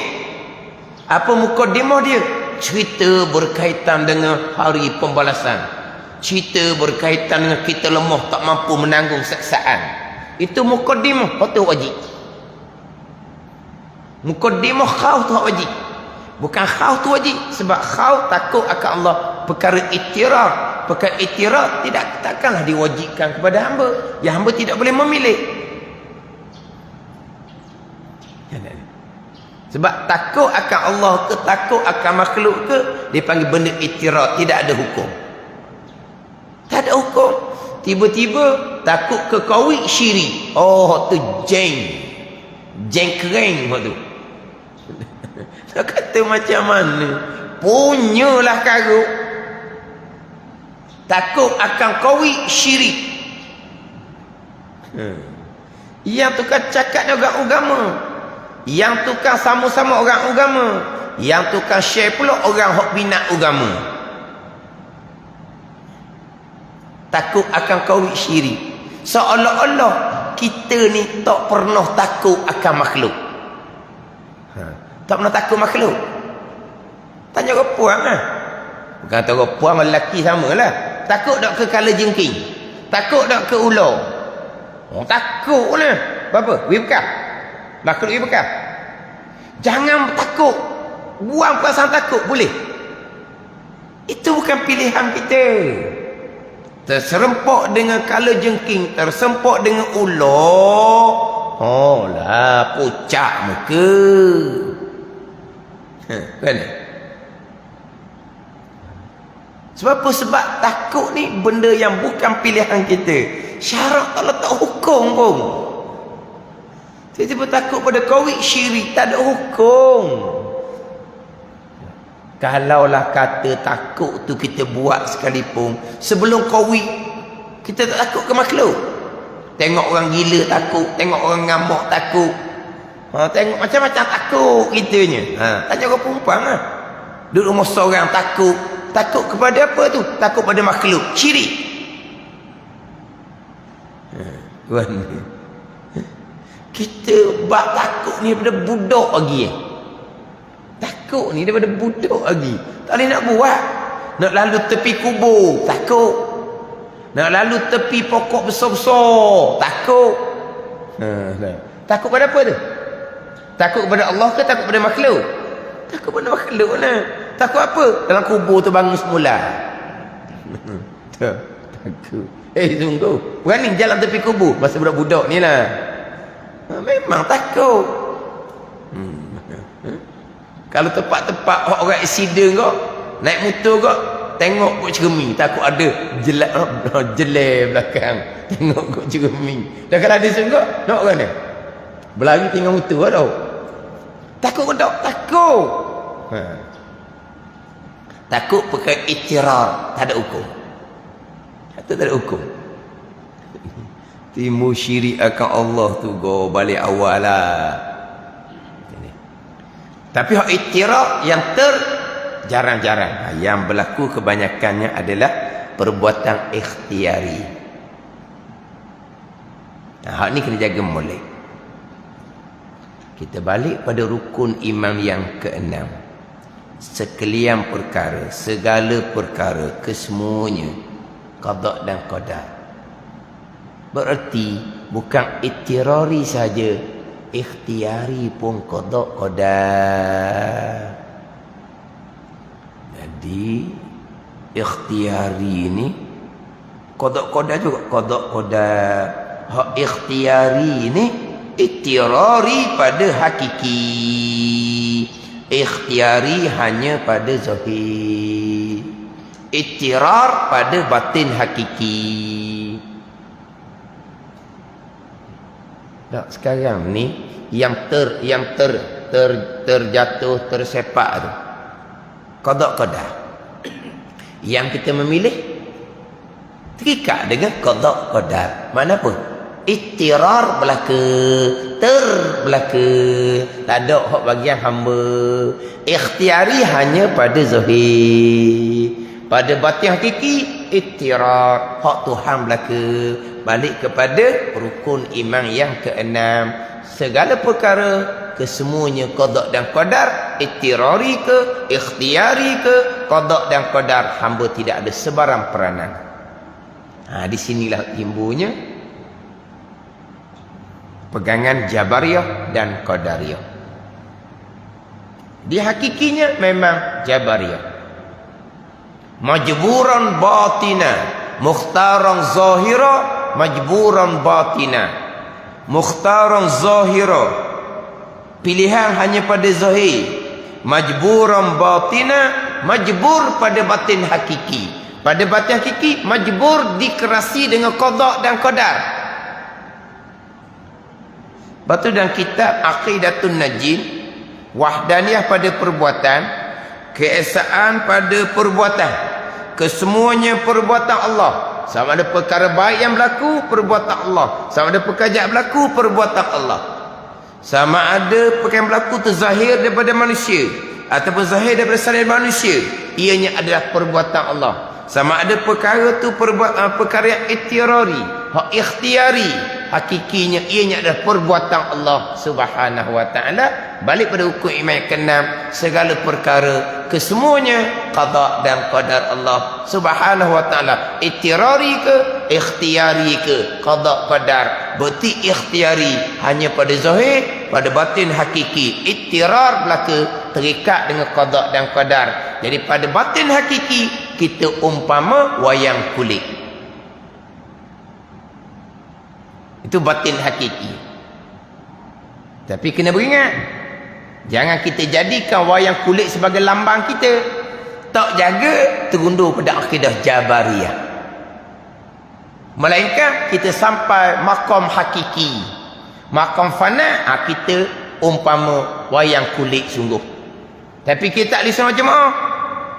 Apa muqaddimah dia? Cerita berkaitan dengan hari pembalasan. Cerita berkaitan dengan kita lemah, tak mampu menanggung saksaan. Itu muqaddimah, itu wajib. Muqaddimah khauf tu wajib. Bukan khauf tu wajib. Sebab khauf takut akan Allah. Perkara ittirar. Perkara ittirar takkanlah diwajibkan kepada hamba. Yang hamba tidak boleh memilih. Sebab takut akan Allah ke takut akan makhluk ke, dia panggil benda ittirar, tidak ada hukum. Tak ada hukum. Tiba-tiba takut ke kawi syiri. Oh, tu jeng kering tu. Dia kata macam mana? Punyalah karut. Takut akan kawi syirik. Yang tukang cakap dengan orang agama. Yang tukang sama-sama orang agama. Yang tukang share pula orang hok bina agama. Takut akan kawi syirik. Seolah-olah kita ni tak pernah takut akan makhluk. Tak pernah takut makhluk. Tanya ke puan lah. Bukan kata ke puan lelaki sama lah. Takut tak ke kala jengking? Takut tak ke ular? Oh, takut lah. Apa? Wih bekal? Makhluk wih bekal? Jangan takut. Buang perasaan takut. Boleh? Itu bukan pilihan kita. Terserempak dengan kala jengking. Tersempak dengan ular. Oh lah. Pucak muka. Kan? Sebab apa? Sebab takut ni benda yang bukan pilihan kita. Syarak tak letak hukum pun. Tiba-tiba takut pada kawik syirik, tak ada hukum. Kalaulah kata takut tu kita buat sekalipun, sebelum kawik kita tak takut ke makhluk? Tengok orang gila takut, tengok orang ngamuk takut. Tengok macam-macam takut kitanya. Tanya orang perempuan lah. Duduk rumah seorang takut. Takut kepada apa tu? Takut pada makhluk. Syirik. Kita bak takut ni daripada budak lagi. Takut ni daripada budak lagi. Tak boleh nak buat. Nak lalu tepi kubur. Takut. Nak lalu tepi pokok besar-besar. Takut. Takut pada apa tu? Takut kepada Allah ke takut pada makhluk? Takut pada makhluk lah. Takut apa? Dalam kubur tu bangun semula. Takut. Sungguh. Berani jalan tepi kubur. Masa budak-budak ni lah. Memang takut. Kalau tempat-tempat orang accident kau, naik motor kau, tengok kau cermin. Takut ada jelai belakang. Tengok kau cermin. Dan kalau ada sungguh, nak orang ni? Berlari tinggal motor lah tau. Takut kau tak? Takut. Takut pakai iktirar. Tak ada hukum. Tak ada hukum. Timu syirik akan Allah tu go balik awal lah. Tapi hak iktirar yang jarang-jarang. Yang berlaku kebanyakannya adalah perbuatan ikhtiari. Hak ni kena jaga molek. Kita balik pada rukun iman yang keenam. Sekalian perkara, segala perkara, kesemuanya qada dan qadar. Berarti bukan iktirari saja, ikhtiari pun qada qadar. Jadi ikhtiari ni qada qadar juga, qada qadar. Hak ikhtiari ni iktirari pada hakiki. Ikhtiari hanya pada zahir. Iktirar pada batin hakiki. Tak, sekarang ni yang terjatuh, tersepak tu qada qadar. Yang kita memilih terikat dengan qada qadar. Mana apa? Iktirar belaka, terbelaka. Tak ada hak bagian hamba. Ikhtiari hanya pada zahir. Pada batin hakiki, iktirar. Hak Tuhan belaka. Balik kepada rukun iman yang keenam. Segala perkara, kesemuanya qada dan qadar. Iktirari ke, ikhtiari ke, qada dan qadar. Hamba tidak ada sebarang peranan. Di sinilah timbunya pegangan Jabariyah dan Qadariyah. Di hakikinya memang Jabariyah. Majburan batina, mukhtaran zahira, majburan batina, mukhtaran zahira. Pilihan hanya pada zahir. Majburan batina, majbur pada batin hakiki. Pada batin hakiki, majbur dikerasi dengan qada dan qadar. Batu dan kitab Aqidatun Najin Wahdaniyah pada perbuatan, keesaan pada perbuatan. Kesemuanya perbuatan Allah. Sama ada perkara baik yang berlaku, perbuatan Allah. Sama ada perkara jahat berlaku, perbuatan Allah. Sama ada perkara yang berlaku terzahir daripada manusia ataupun zahir daripada selain manusia, ianya adalah perbuatan Allah. Sama ada perkara tu perkara yang iktirari, hak ikhtiari, hakikinya ianya adalah perbuatan Allah Subhanahu wa taala. Balik pada hukum iman yang keenam, segala perkara kesemuanya qada dan qadar Allah Subhanahu wa taala. Iktirari ke, ikhtiari ke, qada qadar. Berarti ikhtiari hanya pada zahir, pada batin hakiki. Iktirar belaka terikat dengan qada dan qadar. Jadi pada batin hakiki kita umpama wayang kulit. Itu batin hakiki. Tapi kena beringat, jangan kita jadikan wayang kulit sebagai lambang kita. Tak jaga, terundur pada akidah Jabariyah. Melainkan kita sampai makom hakiki, makom fana, kita umpama wayang kulit sungguh. Tapi kita tak lisan jemaah.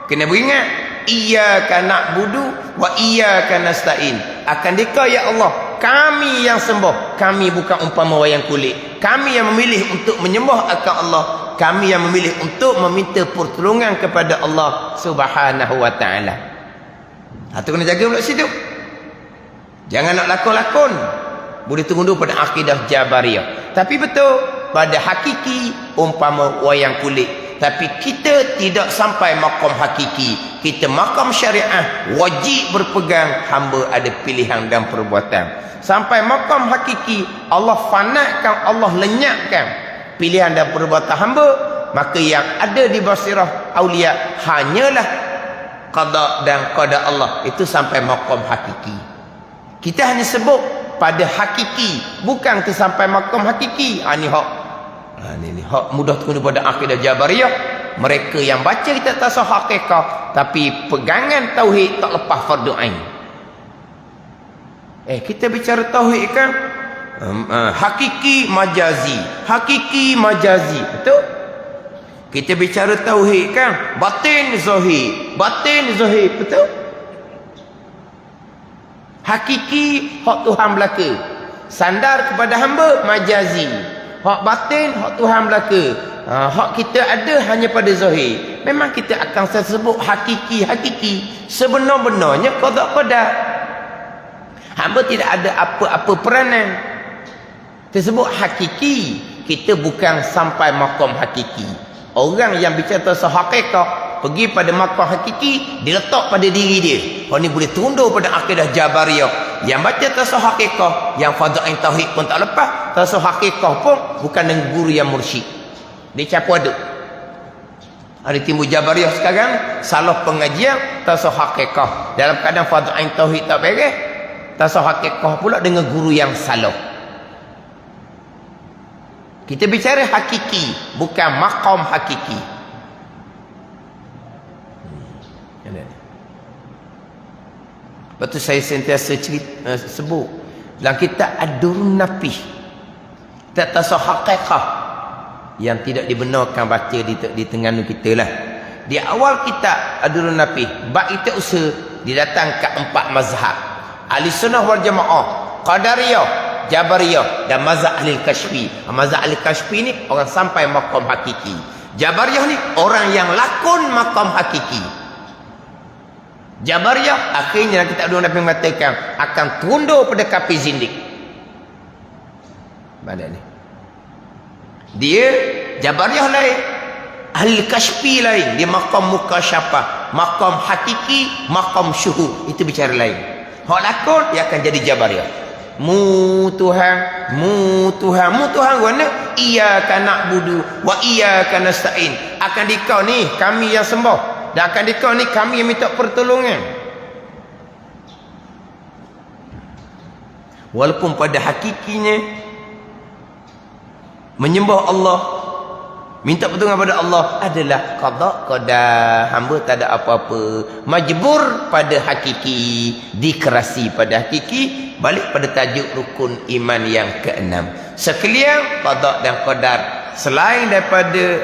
Kena beringat, iyyaka na'budu wa iyyaka nasta'in. Akan dikau ya Allah, kami yang sembuh. Kami bukan umpama wayang kulit. Kami yang memilih untuk menyembah akan Allah. Kami yang memilih untuk meminta pertolongan kepada Allah Subhanahu wa ta'ala. Itu kena jaga pula situ. Jangan nak lakon-lakon. Boleh terundur pada akidah Jabariyah. Tapi betul, pada hakiki umpama wayang kulit. Tapi kita tidak sampai makom hakiki. Kita makom syariah, wajib berpegang, hamba ada pilihan dan perbuatan. Sampai makom hakiki, Allah fanakan, Allah lenyapkan pilihan dan perbuatan hamba. Maka yang ada di basirah aulia hanyalah qada dan qada Allah. Itu sampai makom hakiki. Kita hanya sebut pada hakiki, bukan ke sampai makom hakiki. Ini hak mudah terkena pada akidah Jabariyah. Mereka yang baca kita tasawuf hakikah, tapi pegangan tauhid tak lepas fardu ain. Kita bicara tauhid kan, hakiki majazi, hakiki majazi, betul? Kita bicara tauhid kan, batin zahir, betul? Hakiki hak Tuhan belaka, sandar kepada hamba majazi. Hak batin, hak Tuhan belaka. Hak kita ada hanya pada zahir. Memang kita akan sebut hakiki. Sebenar-benarnya qada-qadar. Hamba tidak ada apa-apa peranan. Tersebut hakiki. Kita bukan sampai makom hakiki. Orang yang bicara tentang hakikah, pergi pada makom hakiki, dia letak pada diri dia. Orang ni boleh tundur pada akidah Jabariyah. Yang baca tasawuf hakikah, yang fadhain tauhid pun tak lepas. Tasawuf hakikah pun bukan dengan guru yang mursyid. Dia campur aduk. Ada timbul Jabariyah sekarang, salah pengajian tasawuf hakikah. Dalam keadaan fadhain tauhid tak beres, tasawuf hakikah pula dengan guru yang salah. Kita bicara hakiki, bukan maqam hakiki. Lepas tu saya sentiasa sebut dalam kitab Ad-Durrun Napih, kitab tasawuf hakikah yang tidak dibenarkan baca di Terengganu kita lah. Di awal kitab Ad-Durrun Napih, bab itu usaha didatangkan 4 mazhab: Ahlussunnah wal Jamaah, Qadariyah, Jabariyah dan mazhab Ahli Kashfi. Mazhab Ahli Kashfi ni orang sampai maqam hakiki. Jabariyah ni orang yang lakon maqam hakiki. Jabariyah akhirnya kita ada Nabi mengatakan akan tunduk pada kafir zindik. Mana ni? Dia Jabariyah lain, Ahli Kashfi lain. Dia maqam mukasyafah, maqam hakiki, maqam syuhud. Itu bicara lain. Hak lakon dia akan jadi Jabariyah. Mu Tuhan mana? Iyyaka na'budu wa iyyaka nasta'in. Akan dikau ni kami yang sembah, dan akan dikau ni kami yang minta pertolongan. Walaupun pada hakikinya menyembah Allah, minta pertolongan pada Allah adalah qada qadar. Hamba tak ada apa-apa, majbur pada hakiki, dikerasi pada hakiki. Balik pada tajuk rukun iman yang keenam. Sekalian qada dan qadar selain daripada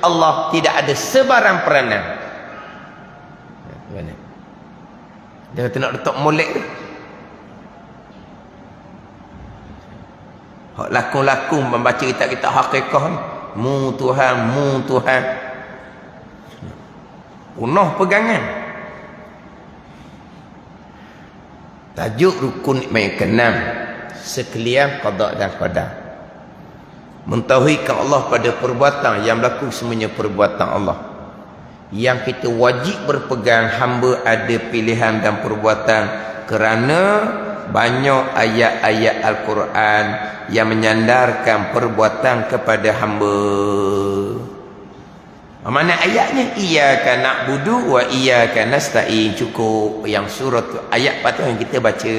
Allah tidak ada sebarang peranan. Mana? Dia kata nak letak molek tu. Hak lakon-lakon membaca kitab-kitab hakikah ni. Mu Tuhan, mu Tuhan. Punah pegangan. Tajuk rukun yang keenam, sekalian qada dan qadar. Mentauhidkan Allah pada perbuatan yang berlaku semuanya perbuatan Allah. Yang kita wajib berpegang hamba ada pilihan dan perbuatan kerana banyak ayat-ayat Al-Quran yang menyandarkan perbuatan kepada hamba. Mana ayatnya? Iyyaka na'budu wa iyyaka nasta'in. Cukup yang surat tu, ayat patut yang kita baca.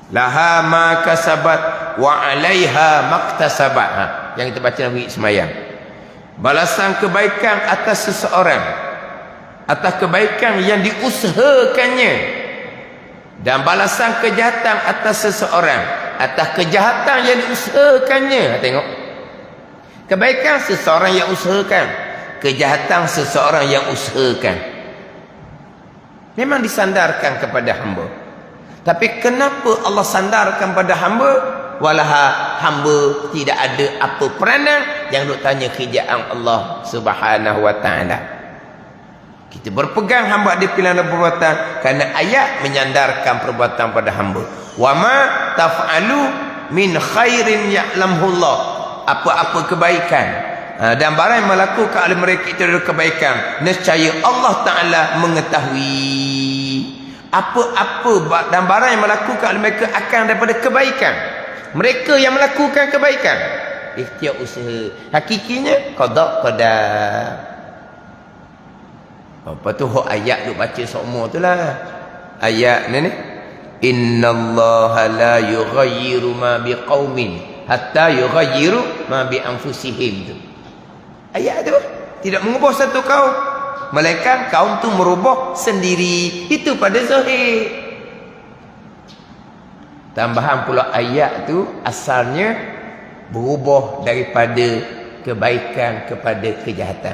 Laha ma kasabat wa 'alaiha maktasabat. Yang kita baca dalam semayang. Balasan kebaikan atas seseorang, atas kebaikan yang diusahakannya, dan balasan kejahatan atas seseorang atas kejahatan yang diusahakannya. Tengok, kebaikan seseorang yang usahakan, kejahatan seseorang yang usahakan. Memang disandarkan kepada hamba. Tapi kenapa Allah sandarkan pada hamba? Walaha, hamba tidak ada apa peranan yang duk tanya kerjaan Allah Subhanahu wa taala. Kita berpegang hamba ada pilihan dan perbuatan kerana ayat menyandarkan perbuatan pada hamba. Wa ma taf'alu min khairin ya'lamhullah. Apa-apa kebaikan dan barang yang melakukan oleh mereka itu adalah kebaikan, nescaya Allah Ta'ala mengetahui. Apa-apa dan barang yang melakukan oleh mereka akan daripada kebaikan. Mereka yang melakukan kebaikan, ikhtiar usaha. Hakikinya qada qadar. Apa tu hak ayat duk baca semua tu lah. Ayat ni innallaha la yughayyiru ma biqaumin hatta yughayyiru ma bi anfusihim tu. Ayat tu tidak mengubah satu kaum, melainkan kaum tu merubah sendiri. Itu pada zahir. Tambahan pula ayat tu asalnya berubah daripada kebaikan kepada kejahatan.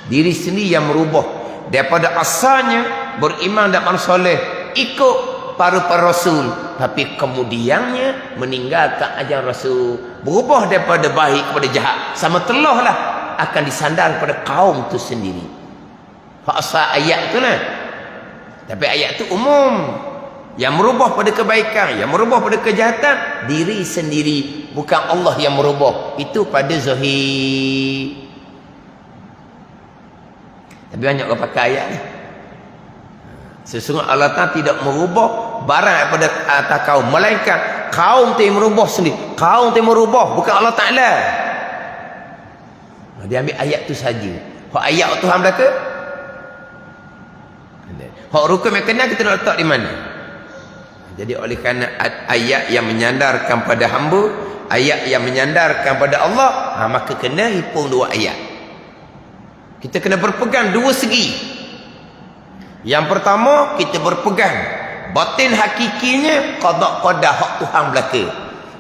Diri sendiri yang merubah daripada asalnya beriman dan amal soleh, ikut para rasul, tapi kemudiannya meninggalkan ajaran rasul, berubah daripada baik kepada jahat, sama telah lah akan disandar kepada kaum tu sendiri. Asal ayat tu lah. Tapi ayat tu umum. Yang merubah pada kebaikan, yang merubah pada kejahatan, diri sendiri, bukan Allah yang merubah. Itu pada zahir. Tapi banyak orang pakai ayat ni. Sesungguhnya Allah Ta'ala tidak merubah barang daripada atas kaum, melainkan kaum tu yang merubah sendiri. Kaum tu yang merubah, bukan Allah Ta'ala. Dia ambil ayat tu saja. Hak ayat Tuhan belaka. Hak rukun yang kena kita nak letak di mana? Jadi oleh kerana ayat yang menyandarkan pada hamba, ayat yang menyandarkan pada Allah, maka kena hipung dua ayat. Kita kena berpegang dua segi. Yang pertama, kita berpegang batin hakikinya qada qadar hak Tuhan belaka.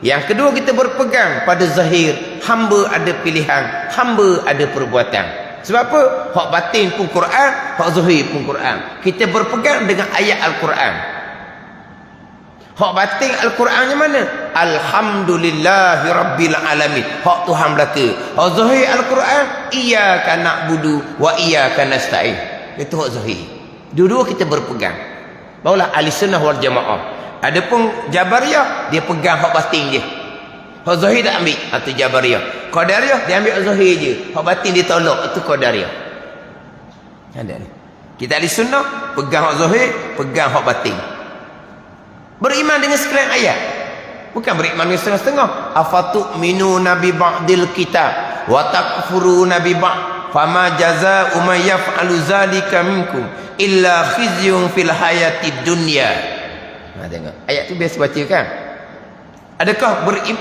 Yang kedua, kita berpegang pada zahir, hamba ada pilihan, hamba ada perbuatan. Sebab apa? Hak batin pun Quran, hak zahir pun Quran. Kita berpegang dengan ayat Al-Quran. Hak batin Al-Qurannya mana? Alhamdulillahi Rabbil Alamin. Hak Tuhan belaka. Hak zahir Al-Quran, iyyaka na'budu wa iyyaka nasta'in. Itu hak zahir. Dua-dua kita berpegang. Barulah ahli sunnah wal jamaah. Adapun Jabariyah, dia pegang hak batin je. Hak zahir tak ambil. Itu Jabariyah. Qadariyah, dia ambil hak zahir je. Hak batin dia tolak. Itu Qadariyah. Ada ni. Kita ahli sunnah, pegang hak zahir, pegang hak batin. Beriman dengan sekalian ayat, bukan beriman dengan setengah-setengah. Afatu'minuna bi ba'dil kitab wa takfuruna bi ba'd fama jazaa'u man yaf'alu zalika minkum illa khizyun fil hayatid dunya. Tengok ayat tu biasa baca kan.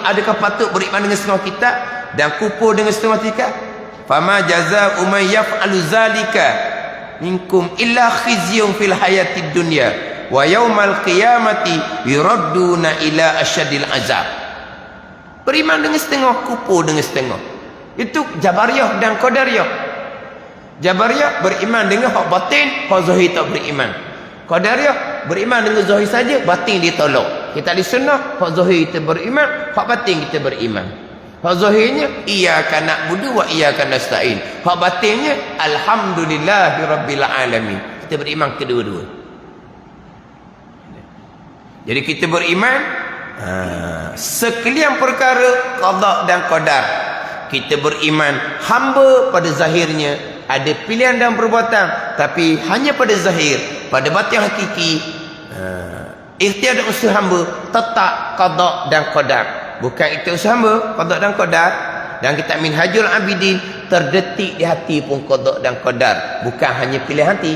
Adakah patut beriman dengan setengah kitab dan kufur dengan setengah kitab? Fama jazaa'u man yaf'alu zalika minkum illa khizyun fil hayatid dunya wa yaumal qiyamati yuradduna ila asyadil azab. Beriman dengan setengah, kufur dengan setengah. Itu Jabariyah dan Qadariyah. Jabariyah beriman dengan hak batin, hak zahir tak beriman. Qadariyah beriman dengan zahir saja, batin ditolak. Kita di sunnah, hak zahir kita beriman, hak batin kita beriman. Hak zahirnya iyyaka na'budu wa iyyaka nasta'in. Hak batinnya alhamdulillahirabbil alamin. Kita beriman kedua-dua. Jadi kita beriman sekalian perkara qada dan qadar. Kita beriman hamba pada zahirnya ada pilihan dan perbuatan, tapi hanya pada zahir. Pada batin hakiki ikhtiar dan usaha hamba tetap qada dan qadar. Bukan ikhtiar usaha hamba qada dan qadar. Dan kita Minhajul Abidin terdetik di hati pun qada dan qadar, bukan hanya pilihan hati.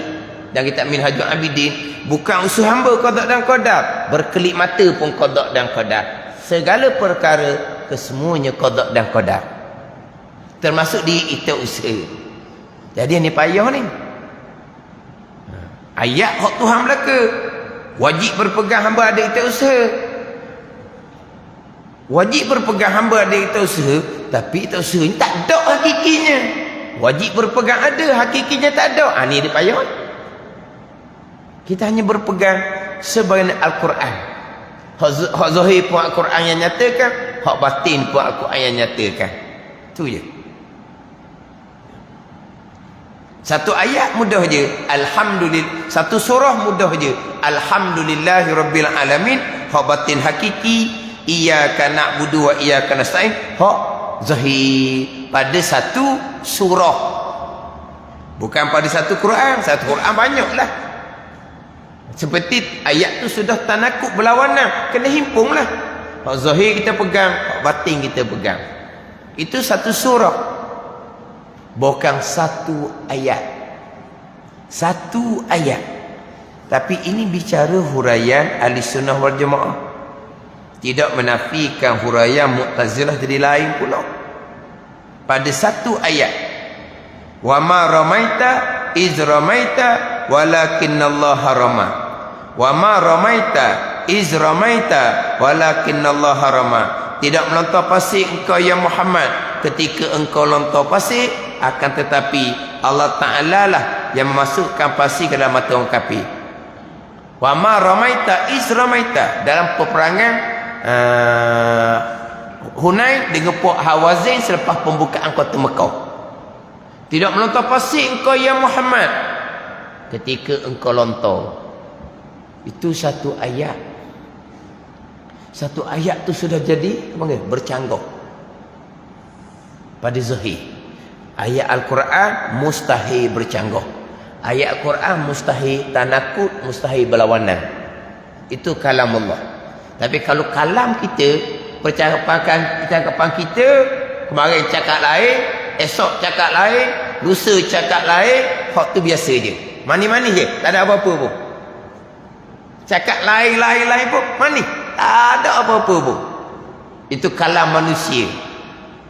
Dan kita Minhajul Abidin bukan usaha hamba qada dan qadar, berkelip mata pun qada dan qadar. Segala perkara kesemuanya qada dan qadar, termasuk di ikhtiar usaha. Jadi ni payah ni. Ayat hak Tuhan belaka, wajib berpegang hamba ada ikhtiar usaha. Wajib berpegang hamba ada ikhtiar usaha, tapi ikhtiar usaha ni tak ada hakikinya. Wajib berpegang ada, hakikinya tak ada. Ni dia payah. Kita hanya berpegang sebagai Al-Quran. Hak zahir pun Al-Quran yang nyatakan, hak batin pun Al-Quran yang nyatakan. Tu je. Satu ayat mudah je, alhamdulillah. Satu surah mudah je, alhamdulillahirabbil alamin. Hak batin hakiki, iyyaka na'budu wa iyyaka nasta'in. Hak zahir pada satu surah, bukan pada satu Quran. Satu Quran banyaklah. Seperti ayat tu sudah tanakub berlawanan, kena himpunglah. Hak zahir kita pegang, hak batin kita pegang. Itu satu surah, bukan satu ayat. Satu ayat. Tapi ini bicara huraian ahli sunnah wal jamaah, tidak menafikan huraian Mu'tazilah jadi lain pula. Pada satu ayat, wa ma ramaita iz ramaita walakinnallaha rama. Wa ma ramaita iz ramaita walakinnallaha rama. Tidak melontar pasir engkau ya Muhammad ketika engkau lontar pasir, akan tetapi Allah Ta'ala lah yang memasukkan pasir ke dalam mata orang kafir. Wa ma ramaita iz ramaita, dalam peperangan Hunain dengan puak Hawazin selepas pembukaan kota Mekah. Tidak melontar pasir engkau ya Muhammad ketika engkau lontar. Itu satu ayat. Satu ayat tu sudah jadi bercanggah pada zahir. Ayat Al-Quran mustahil bercanggah. Ayat Al-Quran mustahil tanakut, mustahil berlawanan. Itu kalam Allah. Tapi kalau kalam kita, percakapan kita, kemarin cakap lain, esok cakap lain, lusa cakap lain, hak tu biasa je. Mani-mani je, tak ada apa-apa pun. Cakap lain pun mani, tak ada apa-apa pun. Itu kalam manusia.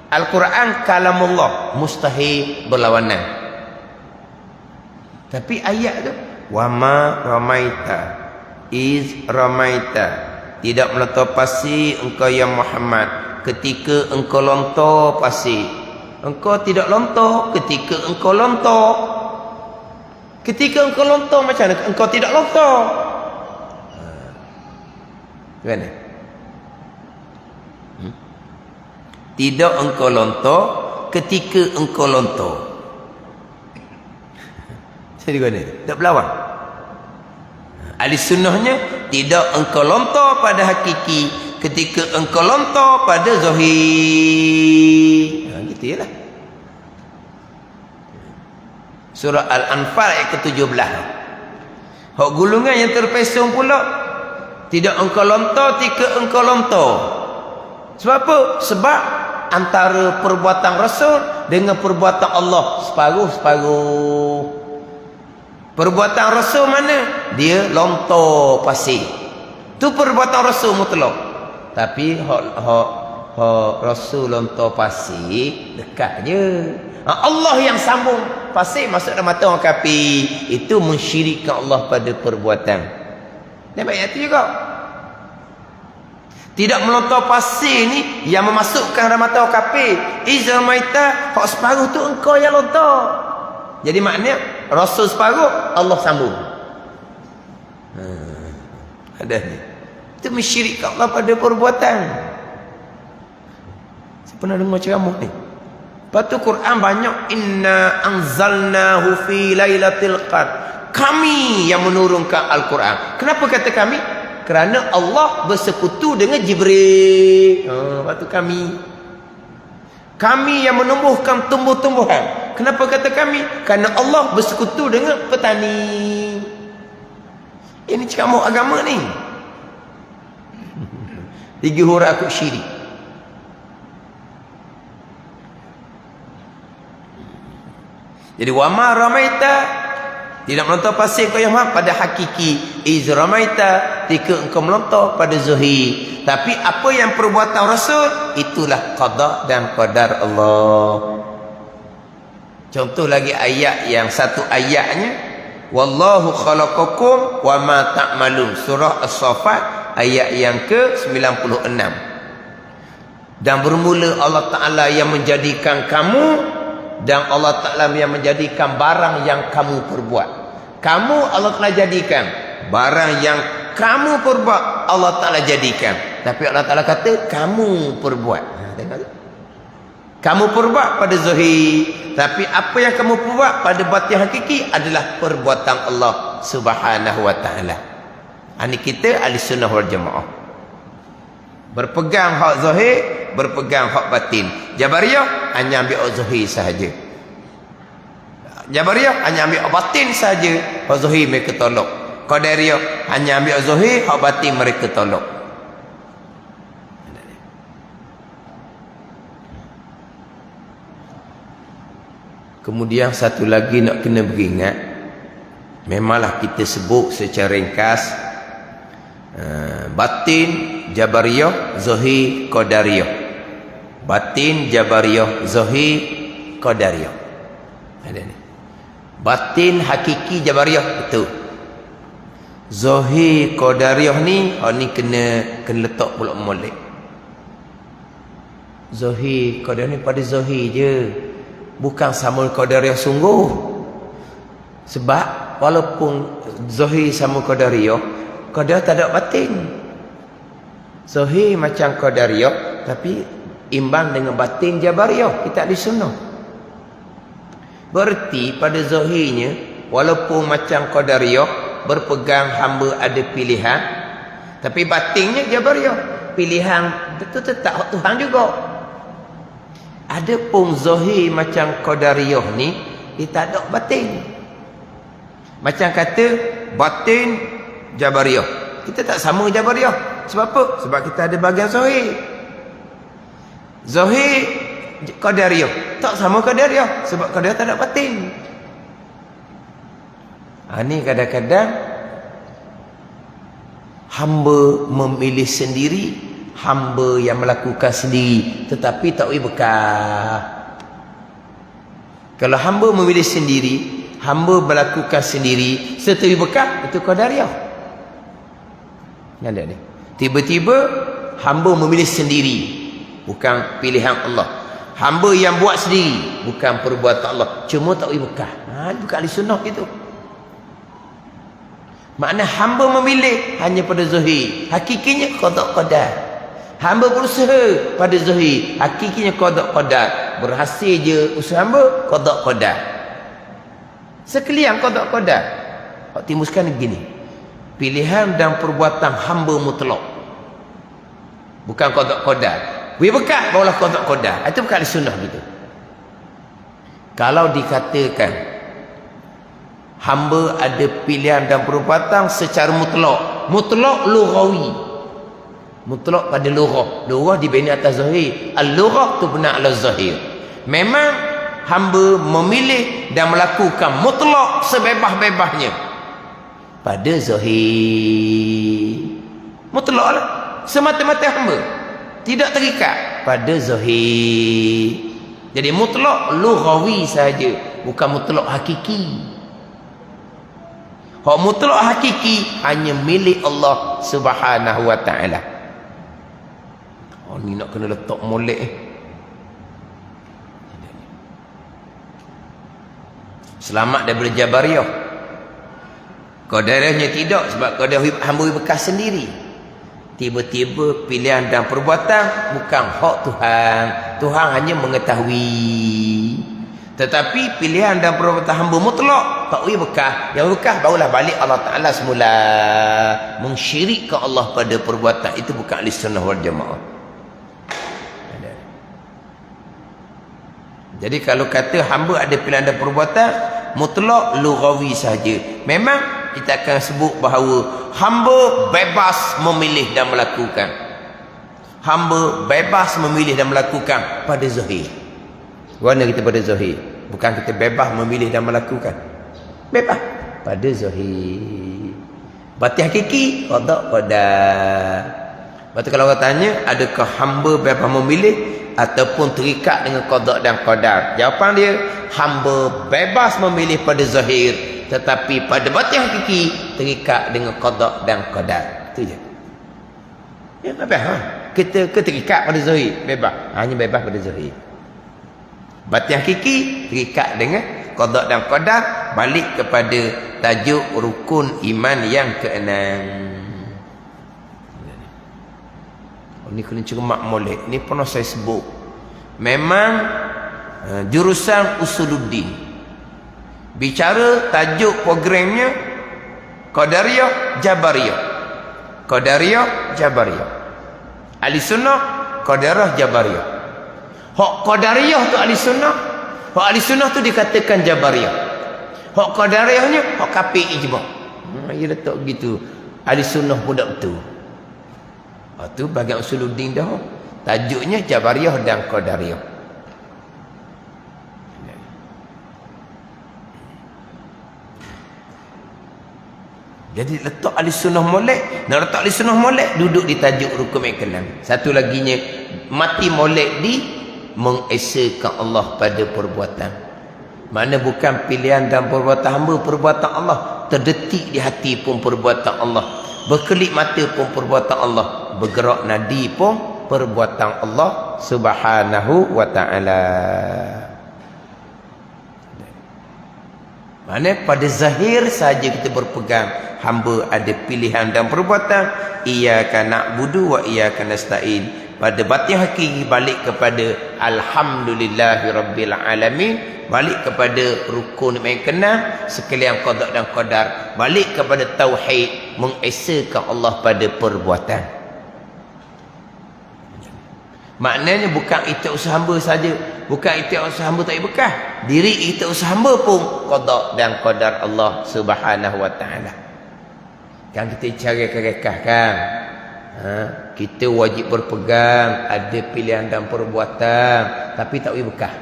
Al-Quran kalam Allah, mustahil berlawanan. Tapi ayat tu, wa ma ramaita iz ramaita, tidak melontar pasir engkau ya Muhammad ketika engkau lontar pasir. Engkau tidak lontar ketika engkau lontar. Ketika engkau lontar macam mana? Engkau tidak lontar. Gimana? Tidak engkau lontar ketika engkau lontar. Jadi gimana? Tak berlawan. Ahli sunnahnya, tidak engkau lontar pada hakiki ketika engkau lontar pada zahir. Gitu je lah. Surah Al-Anfal ayat ke-17. Hak gulungan yang terpesong pula, tidak engkau lontar ketika engkau lontar. Sebab apa? Sebab antara perbuatan Rasul dengan perbuatan Allah separuh-separuh. Perbuatan Rasul mana? Dia lontar pasir. Tu perbuatan Rasul mutlak. Tapi hak Rasul lontar pasir dekat je. Allah yang sambung pasir masuk dalam mata orang kafir, itu mensyirikkan Allah pada perbuatan. Dan ayat itu juga. Tidak melontar pasir ni yang memasukkan dalam mata orang kafir. Izal maita, hak separuh tu engkau yang lontar. Jadi maknanya Rasul separuh, Allah sambung. Ada ni. Itu mensyirikkan Allah pada perbuatan. Saya pernah dengar ceramah ni. Lepas tu Quran banyak, inna anzalnahu fi lailatul qadr. Kami yang menurunkan Al-Quran. Kenapa kata kami? Kerana Allah bersekutu dengan Jibril. Lepas tu kami yang menumbuhkan tumbuh-tumbuhan. Kenapa kata kami? Kerana Allah bersekutu dengan petani. Ini ceramah agama ni. 3 huruf aku syirik. Jadi wama ramaita, tidak melontar pasir kau yang Muhammad pada hakiki. Iz ramaita, ketika engkau melontar pada zahir. Tapi apa yang perbuatan Rasul, itulah qada dan qadar Allah. Contoh lagi ayat yang satu ayatnya, wallahu khalaqakum wa ma ta'malun, surah As-Saffat ayat yang ke-96. Dan bermula Allah Ta'ala yang menjadikan kamu, dan Allah Ta'ala yang menjadikan barang yang kamu perbuat. Kamu Allah Ta'ala jadikan, barang yang kamu perbuat Allah Ta'ala jadikan. Tapi Allah Ta'ala kata kamu perbuat. Tengok. Kamu perbuat pada zahir, tapi apa yang kamu perbuat pada batin hakiki adalah perbuatan Allah Subhanahu wa Ta'ala. Ini kita ahli sunnah wal jamaah. Berpegang hak zahir, berpegang hak batin. Jabariyah hanya ambil hak zahir sahaja. Jabariyah hanya ambil hak batin sahaja, hak zahir mereka tolak. Qadariyah hanya ambil hak zahir, hak batin mereka tolak. Kemudian satu lagi nak kena beringat, memanglah kita sebut secara ringkas, batin Jabariyah, zahir Qadariyah. Batin Jabariyah, zahir Qadariyah. Ada ni. Batin hakiki Jabariyah, betul. Zahir Qadariyah ni, kena letak pula molek. Zahir Qadariyah ni pada zahir je, bukan sama Qadariyah sungguh. Sebab walaupun zahir sama Qadariyah, Qadariyah tak ada batin. Zahir macam Qadariyah, tapi imbang dengan batin Jabariyah. Kita ahli sunnah. Berarti pada zahirnya, walaupun macam Qadariyah, berpegang hamba ada pilihan, tapi batinnya Jabariyah. Pilihan itu tetap Tuhan juga. Adapun zahir macam Qadariyah ni, dia tak ada batin. Macam kata batin Jabariyah, kita tak sama Jabariyah. Sebab apa? Sebab kita ada bahagian zahir. Zahir Qadariyah tak sama Qadariyah, sebab Qadariyah tak ada batin. Ini kadang-kadang hamba memilih sendiri, hamba yang melakukan sendiri, tetapi tak boleh bekah. Kalau hamba memilih sendiri, hamba melakukan sendiri, serta bekah, itu Qadariyah. Ada ni. Tiba-tiba hamba memilih sendiri, bukan pilihan Allah. Hamba yang buat sendiri, bukan perbuatan Allah, cuma tak boleh bekah. Bukan ahli sunnah gitu. Makna hamba memilih hanya pada zahir, hakikinya qada qadar. Hamba berusaha pada zahir, hakikinya qada qadar. Berhasil je usaha hamba, qada qadar. Sekalian qada qadar. Hak timbulkan begini, pilihan dan perbuatan hamba mutlak, bukan qada qadar. Boleh bekah barulah qada qadar. Itu bukan sunnah gitu. Kalau dikatakan hamba ada pilihan dan perbuatan secara mutlak, mutlak lughawi, mutlak pada lughah. Lughah dibina atas zahir. Al-lughah tubna ala zahir. Memang hamba memilih dan melakukan mutlak sebebas-bebasnya pada zahir. Mutlak lah, semata-mata hamba, tidak terikat pada zahir. Jadi mutlak lughawi saja, bukan mutlak hakiki. Hak mutlak hakiki hanya milik Allah Subhanahu wa Ta'ala. Oh ni nak kena letak molek Selamat daripada Jabariyah. Qadariyahnya tidak, sebab qadariyah hamba bekas sendiri. Tiba-tiba pilihan dan perbuatan bukan hak Tuhan. Tuhan hanya mengetahui. Tetapi pilihan dan perbuatan hamba mutlak tak boleh bekas. Yang bekas barulah balik Allah Ta'ala semula. Mensyirikkan Allah pada perbuatan. Itu bukan ahli sunnah wal jamaah. Jadi kalau kata hamba ada pilihan dan perbuatan, mutlak lughawi saja. Memang kita akan sebut bahawa hamba bebas memilih dan melakukan. Hamba bebas memilih dan melakukan pada zahir. Mana kita pada zahir? Bukan kita bebas memilih dan melakukan. Bebas pada zahir. Batin hakiki qada qadar. Lepas tu kalau orang tanya, adakah hamba bebas memilih ataupun terikat dengan qada dan qadar? Jawapan dia, hamba bebas memilih pada zahir, tetapi pada batin hakiki terikat dengan qada dan qadar. Itu je. Ya, bebas. Kita terikat pada zahir, bebas. Hanya bebas pada zahir. Batin hakiki terikat dengan qada dan qadar, balik kepada tajuk rukun iman yang keenam. Ni kena cermat molek. Ni pernah saya sebut. Memang jurusan usuluddin. Bicara tajuk programnya Qadariyah Jabariyah. Qadariyah Jabariyah. Ahli sunnah Qadariyah Jabariyah. Hak Qadariyah tu ahli sunnah. Hak ahli sunnah tu dikatakan Jabariyah. Hak Qadariyahnya hak kafir ijma'. Dia letak begitu. Ahli sunnah pun tak betul. Itu bagian usuluddin dah. Tajuknya Jabariyah dan Qadariyah. Jadi letak ahli sunnah molek. Nak letak ahli sunnah molek, duduk di tajuk rukun yang keenam. Satu laginya, mati molek di mengesakan Allah pada perbuatan. Mana bukan pilihan dan perbuatan hamba, perbuatan Allah. Terdetik di hati pun perbuatan Allah. Berkelip mata pun perbuatan Allah. Bergerak nadi pun perbuatan Allah Subhanahu wa ta'ala. Mana pada zahir saja kita berpegang hamba ada pilihan dan perbuatan. Iyyaka na'budu wa iyyaka nasta'in. Pada batin hakiki balik kepada alhamdulillahi rabbil alamin. Balik kepada rukun yang keenam, sekalian qada dan qadar. Balik kepada tauhid, mengesakan Allah pada perbuatan. Maknanya bukan ikhtiar usaha hamba saja. Bukan ikhtiar usaha hamba tak bekas. Diri ikhtiar usaha hamba pun qada dan qadar Allah Subhanahu wa ta'ala. Kan kita cari kerekahkan. Kita wajib berpegang ada pilihan dan perbuatan, tapi tak boleh bekas.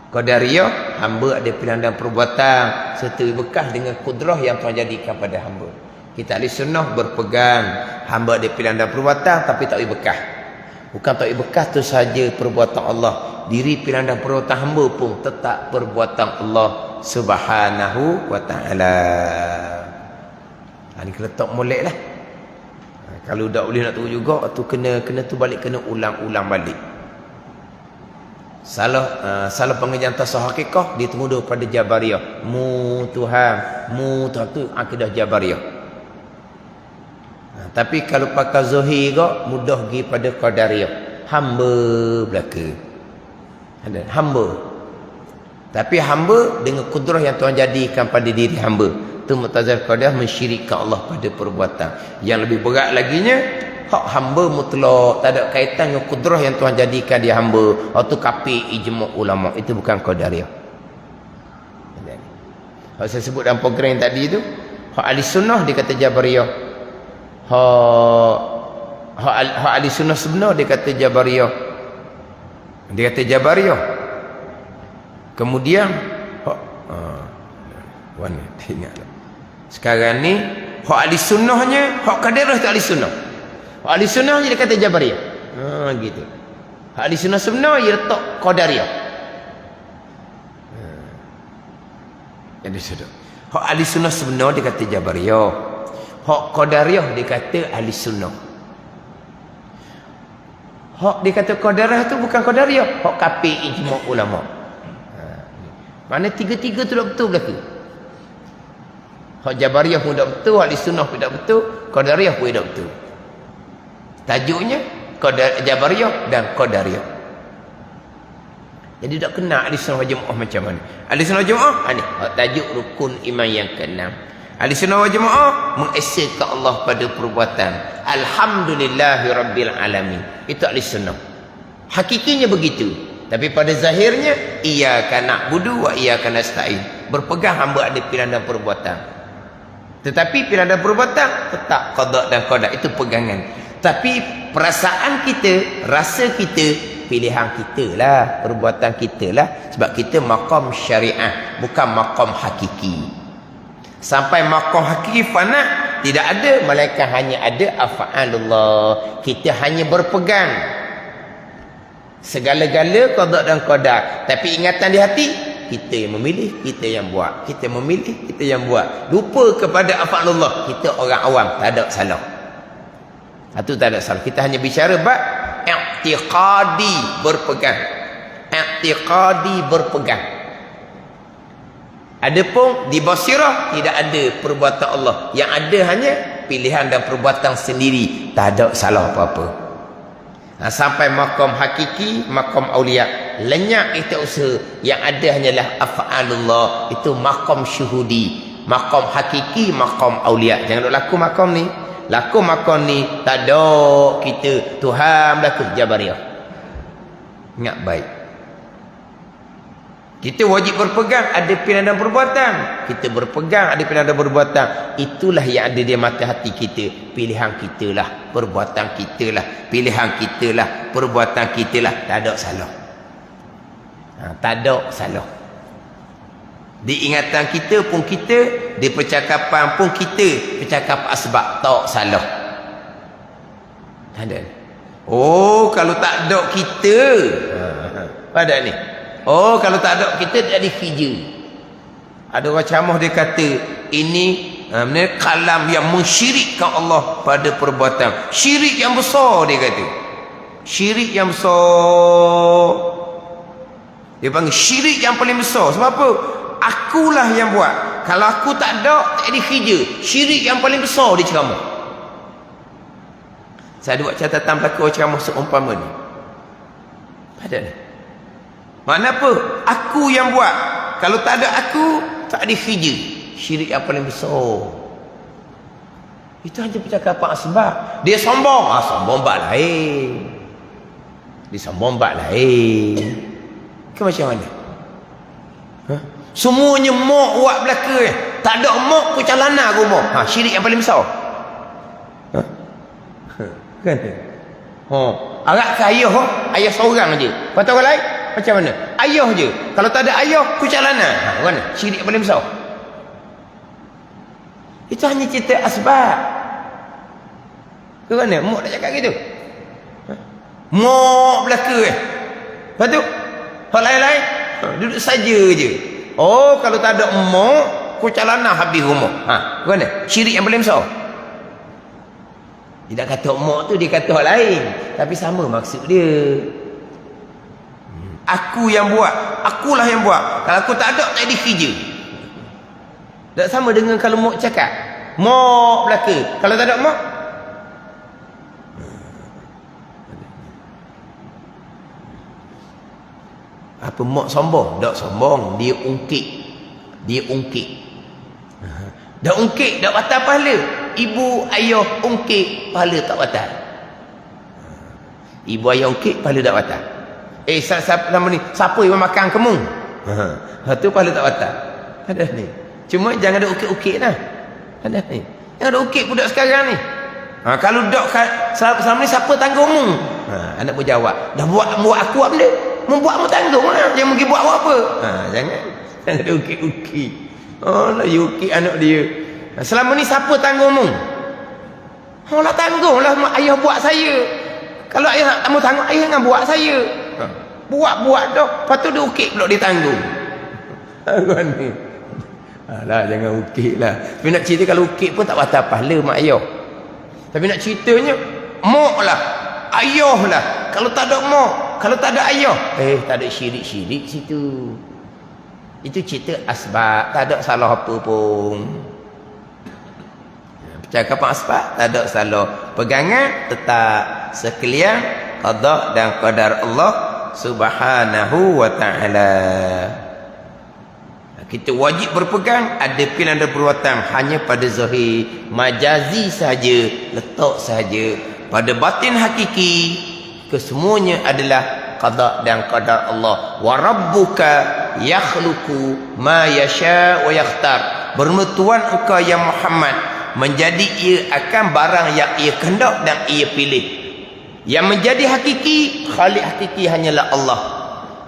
Qadariyah, hamba ada pilihan dan perbuatan serta bekas dengan kudrah yang Tuhan jadikan pada hamba. Kita ahli sunnah berpegang hamba ada pilihan dan perbuatan, tapi tak boleh bekas. Bukan tak boleh bekas tu saja perbuatan Allah. Diri pilihan dan perbuatan hamba pun tetap perbuatan Allah Subhanahu wa ta'ala. Ini kena letak molek lah. Kalau tak boleh nak tahu juga, tu kena tu balik, kena ulang-ulang balik. Salah pengajian tasawuf hakikah dituduh pada Jabariyah. Mu Tuhan tu akidah Jabariyah. Tapi kalau pakai zahir juga mudah pergi pada Qadariyah. Hamba belaka. Ada hamba. Tapi hamba dengan kudrah yang Tuhan jadikan pada diri hamba. Itu Mu'tazilah Qadariyah mensyirikkan Allah pada perbuatan. Yang lebih berat laginya, hak hamba mutlak, tak ada kaitan dengan kudrah yang Tuhan jadikan dia hamba. Itu kafir ijma' ulama. Itu bukan Qadariyah. Hak saya sebut dalam program tadi tu, hak ahli sunnah dia kata Jabariyah. Hak ahli sunnah sebenar dia kata Jabariyah. Dia kata Jabariyah. Kemudian mana ingatlah. Sekarang ni hak ahli sunnahnya, hak Qadariyah tu ahli sunnah. Hak ahli sunnahnya dia kata Jabariyah. Gitu. Hak ahli sunnah sebenar dia letak Qadariyah. Jadi sudah. Hak ahli sunnah sebenar dia kata Jabariyah. Hak Qadariyah dia kata ahli sunnah. Hak dia kata qadariyah tu bukan qadariyah, hak kafir ijma' ulama. Mana tiga-tiga tu tak betul berlaku. Hak Jabariyah pun tak betul, ahli sunnah pun tak betul, qadariyah pun tak betul. Tajuknya Jabariyah dan qadariyah. Jadi tak kena ahli sunnah wal jamaah macam mana. Ahli sunnah wal jamaah ni tajuk rukun iman yang keenam. Ahli sunnah wal jamaah mengesahkan Allah pada perbuatan. Alhamdulillahirabbil alamin. Itu ahli sunnah. Hakikinya begitu. Tapi pada zahirnya iyyaka na'budu wa iyyaka nasta'in. Berpegang hamba ada pilihan dan perbuatan. Tetapi pilihan dan perbuatan tetap qada dan qadar, itu pegangan. Tapi perasaan kita, rasa kita, pilihan kita lah, perbuatan kita lah. Sebab kita maqam syariah, bukan maqam hakiki. Sampai maqam hakiki fana, tidak ada, melainkan hanya ada af'alullah. Kita hanya berpegang segala-gala qada dan qadar. Tapi ingatan di hati, kita yang memilih, kita yang buat. Kita memilih, kita yang buat. Lupa kepada af'alullah. Kita orang awam, tak ada salah. Itu tak ada salah. Kita hanya bicara bab i'tiqadi, berpegang. I'tiqadi, berpegang. Adapun di basirah tidak ada perbuatan Allah. Yang ada hanya pilihan dan perbuatan sendiri. Tak ada salah apa-apa. Sampai maqam hakiki, maqam aulia, lenyap itu usaha. Yang ada hanyalah af'alullah. Itu maqam syuhudi, maqam hakiki, maqam aulia. Jangan duk laku maqam ni. Laku maqam ni tak ada kita Tuhan berlaku Jabariyah. Ingat baik. Kita wajib berpegang ada pilihan dan perbuatan. Kita berpegang ada pilihan dan perbuatan. Itulah yang ada di mata hati kita. Pilihan kita lah, perbuatan kita lah, pilihan kita lah, perbuatan kita lah. Tak ada salah. Tak ada salah. Di ingatan kita pun kita, di percakapan pun kita, percakapan asbab tak salah. Tak ada. Oh, kalau tak ada kita, pada ni. Oh, kalau tak ada kita jadi hija. Ada orang ceramah dia kata ini kalam yang mensyirikkan Allah pada perbuatan. Syirik yang besar dia kata. Syirik yang besar. Dia panggil syirik yang paling besar. Sebab apa? Akulah yang buat. Kalau aku tak ada, tak jadi hija. Syirik yang paling besar dia ceramah. Saya ada buat catatan belakang ceramah seumpama ni. Pada ni. Makna apa? Aku yang buat. Kalau tak ada aku, tak ada hija. Syirik yang paling besar. Itu hanya percakapan asbab. Dia sombong. Sombong bak lain. Dia sombong bak lain. Ke macam mana? Semuanya mok buat belaka. Tak ada mok pucalana rumah. Syirik yang paling besar. Kan? Arak ke ayah, ayah seorang je. Lepas tu orang lain? Macam mana? Ayah je. Kalau tak ada ayah, pucalana. Mana? Syirik yang paling besar. Itu hanya cerita asbab. Ke mana? Mok nak cakap gitu? Mok belaka. Lepas tu? Hal lain-lain? Duduk saja je. Oh, kalau tak ada mok, pucalana habis rumah. Ke mana? Syirik yang paling besar. Dia tak kata mok tu, dia kata hal lain. Tapi sama maksud dia. Aku yang buat. Akulah yang buat. Kalau aku tak ada, tak ada hija. Tak sama dengan kalau mok cakap. Mok belaka. Kalau tak ada mok. Apa mok sombong? Tak sombong. Dia ungkit. Dia ungkit. Dah ungkit, dah batal pahala. Ibu, ayah ungkit, pahala tak batal. Ibu, ayah ungkit, pahala tak batal. Siapa nama ni? Siapa yang makan kemung? Tu pahala tak batal. Ada ni. Cuma jangan ada ukit-ukit lah. Ada ni. Jangan ada ukit budak sekarang ni. Kalau dok selama ni siapa tanggung mu? Anak pun jawab. Dah buat aku apa benda? Membuat mu tanggung lah. Jangan mungkin buat apa. Jangan ada ukit-ukit. Oh lah ukit anak dia. Selama ni siapa tanggung mu? Lah tanggung lah ayah buat saya. Kalau ayah tak mau tanggung, ayah jangan buat saya. Buat dah. Lepas tu dia ukit pula dia tanggung. Ni. Alah jangan ukit lah. Tapi nak cerita kalau ukit pun tak batal pahala mak ayah. Tapi nak ceritanya mak lah, ayah lah. Kalau tak ada mak, kalau tak ada ayah, tak ada syirik-syirik situ. Itu cerita asbab, tak ada salah apa pun. Percakapan asbab, tak ada salah. Pegangan tetap sekalian qada dan qadar Allah Subhanahu wa ta'ala. Kita wajib berpegang, ada pilihan ada perbuatan hanya pada zahir, majazi saja, letak saja. Pada batin hakiki, kesemuanya adalah qada dan qadar Allah. Wa rabbuka yakhluqu ma yasha wa yakhtar. Bermetuan engkau ya Muhammad, menjadi ia akan barang yang ia kehendak dan ia pilih. Yang menjadi hakiki, khalik hakiki hanyalah Allah.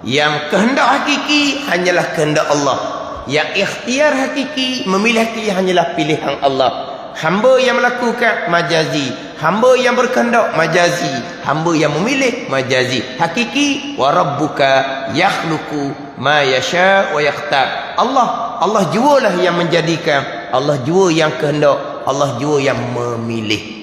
Yang kehendak hakiki hanyalah kehendak Allah. Yang ikhtiar hakiki, memilih hakiki hanyalah pilihan Allah. Hamba yang melakukan majazi, hamba yang berkehendak majazi, hamba yang memilih majazi. Hakiki wa rabbuka yakhluqu ma yasha wa yakhtar. Allah jualah yang menjadikan, Allah jua yang kehendak, Allah jua yang memilih.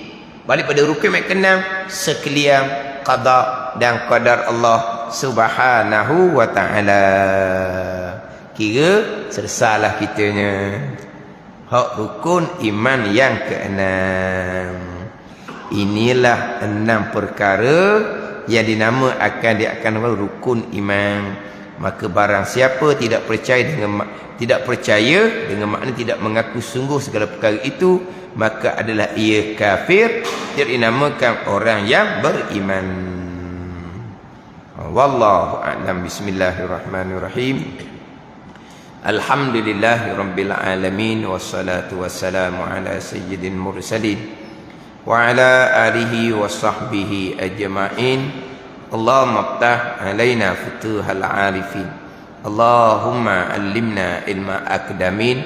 Balik pada rukun yang keenam, sekalian qada dan qadar Allah Subhanahu wa ta'ala. Kira selesailah kitanya. Hak rukun iman yang keenam. Inilah 6 perkara yang dinamakan rukun iman. Maka barang siapa tidak percaya dengan makna tidak mengaku sungguh segala perkara itu, maka adalah ia kafir, tidak dinamakan orang yang beriman. Wallahu a'lam. Bismillahirrahmanirrahim. Alhamdulillahi rabbil alamin, wassalatu wassalamu ala sayyidil mursalin wa ala alihi wa sahbihi ajma'in. Allahumma aftah alaina futuhal arifin, Allahumma allimna ilma akdamin,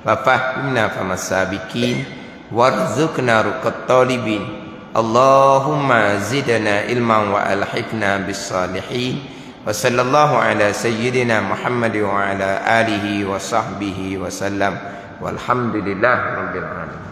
wa fahimna famasabikin, warzuqna ruqat talibin. Allahumma zidna ilman wa alhiqna bis salihin. Wa sallallahu ala sayyidina Muhammad wa ala alihi wa sahbihi wa sallam. Walhamdulillah rabbil alamin.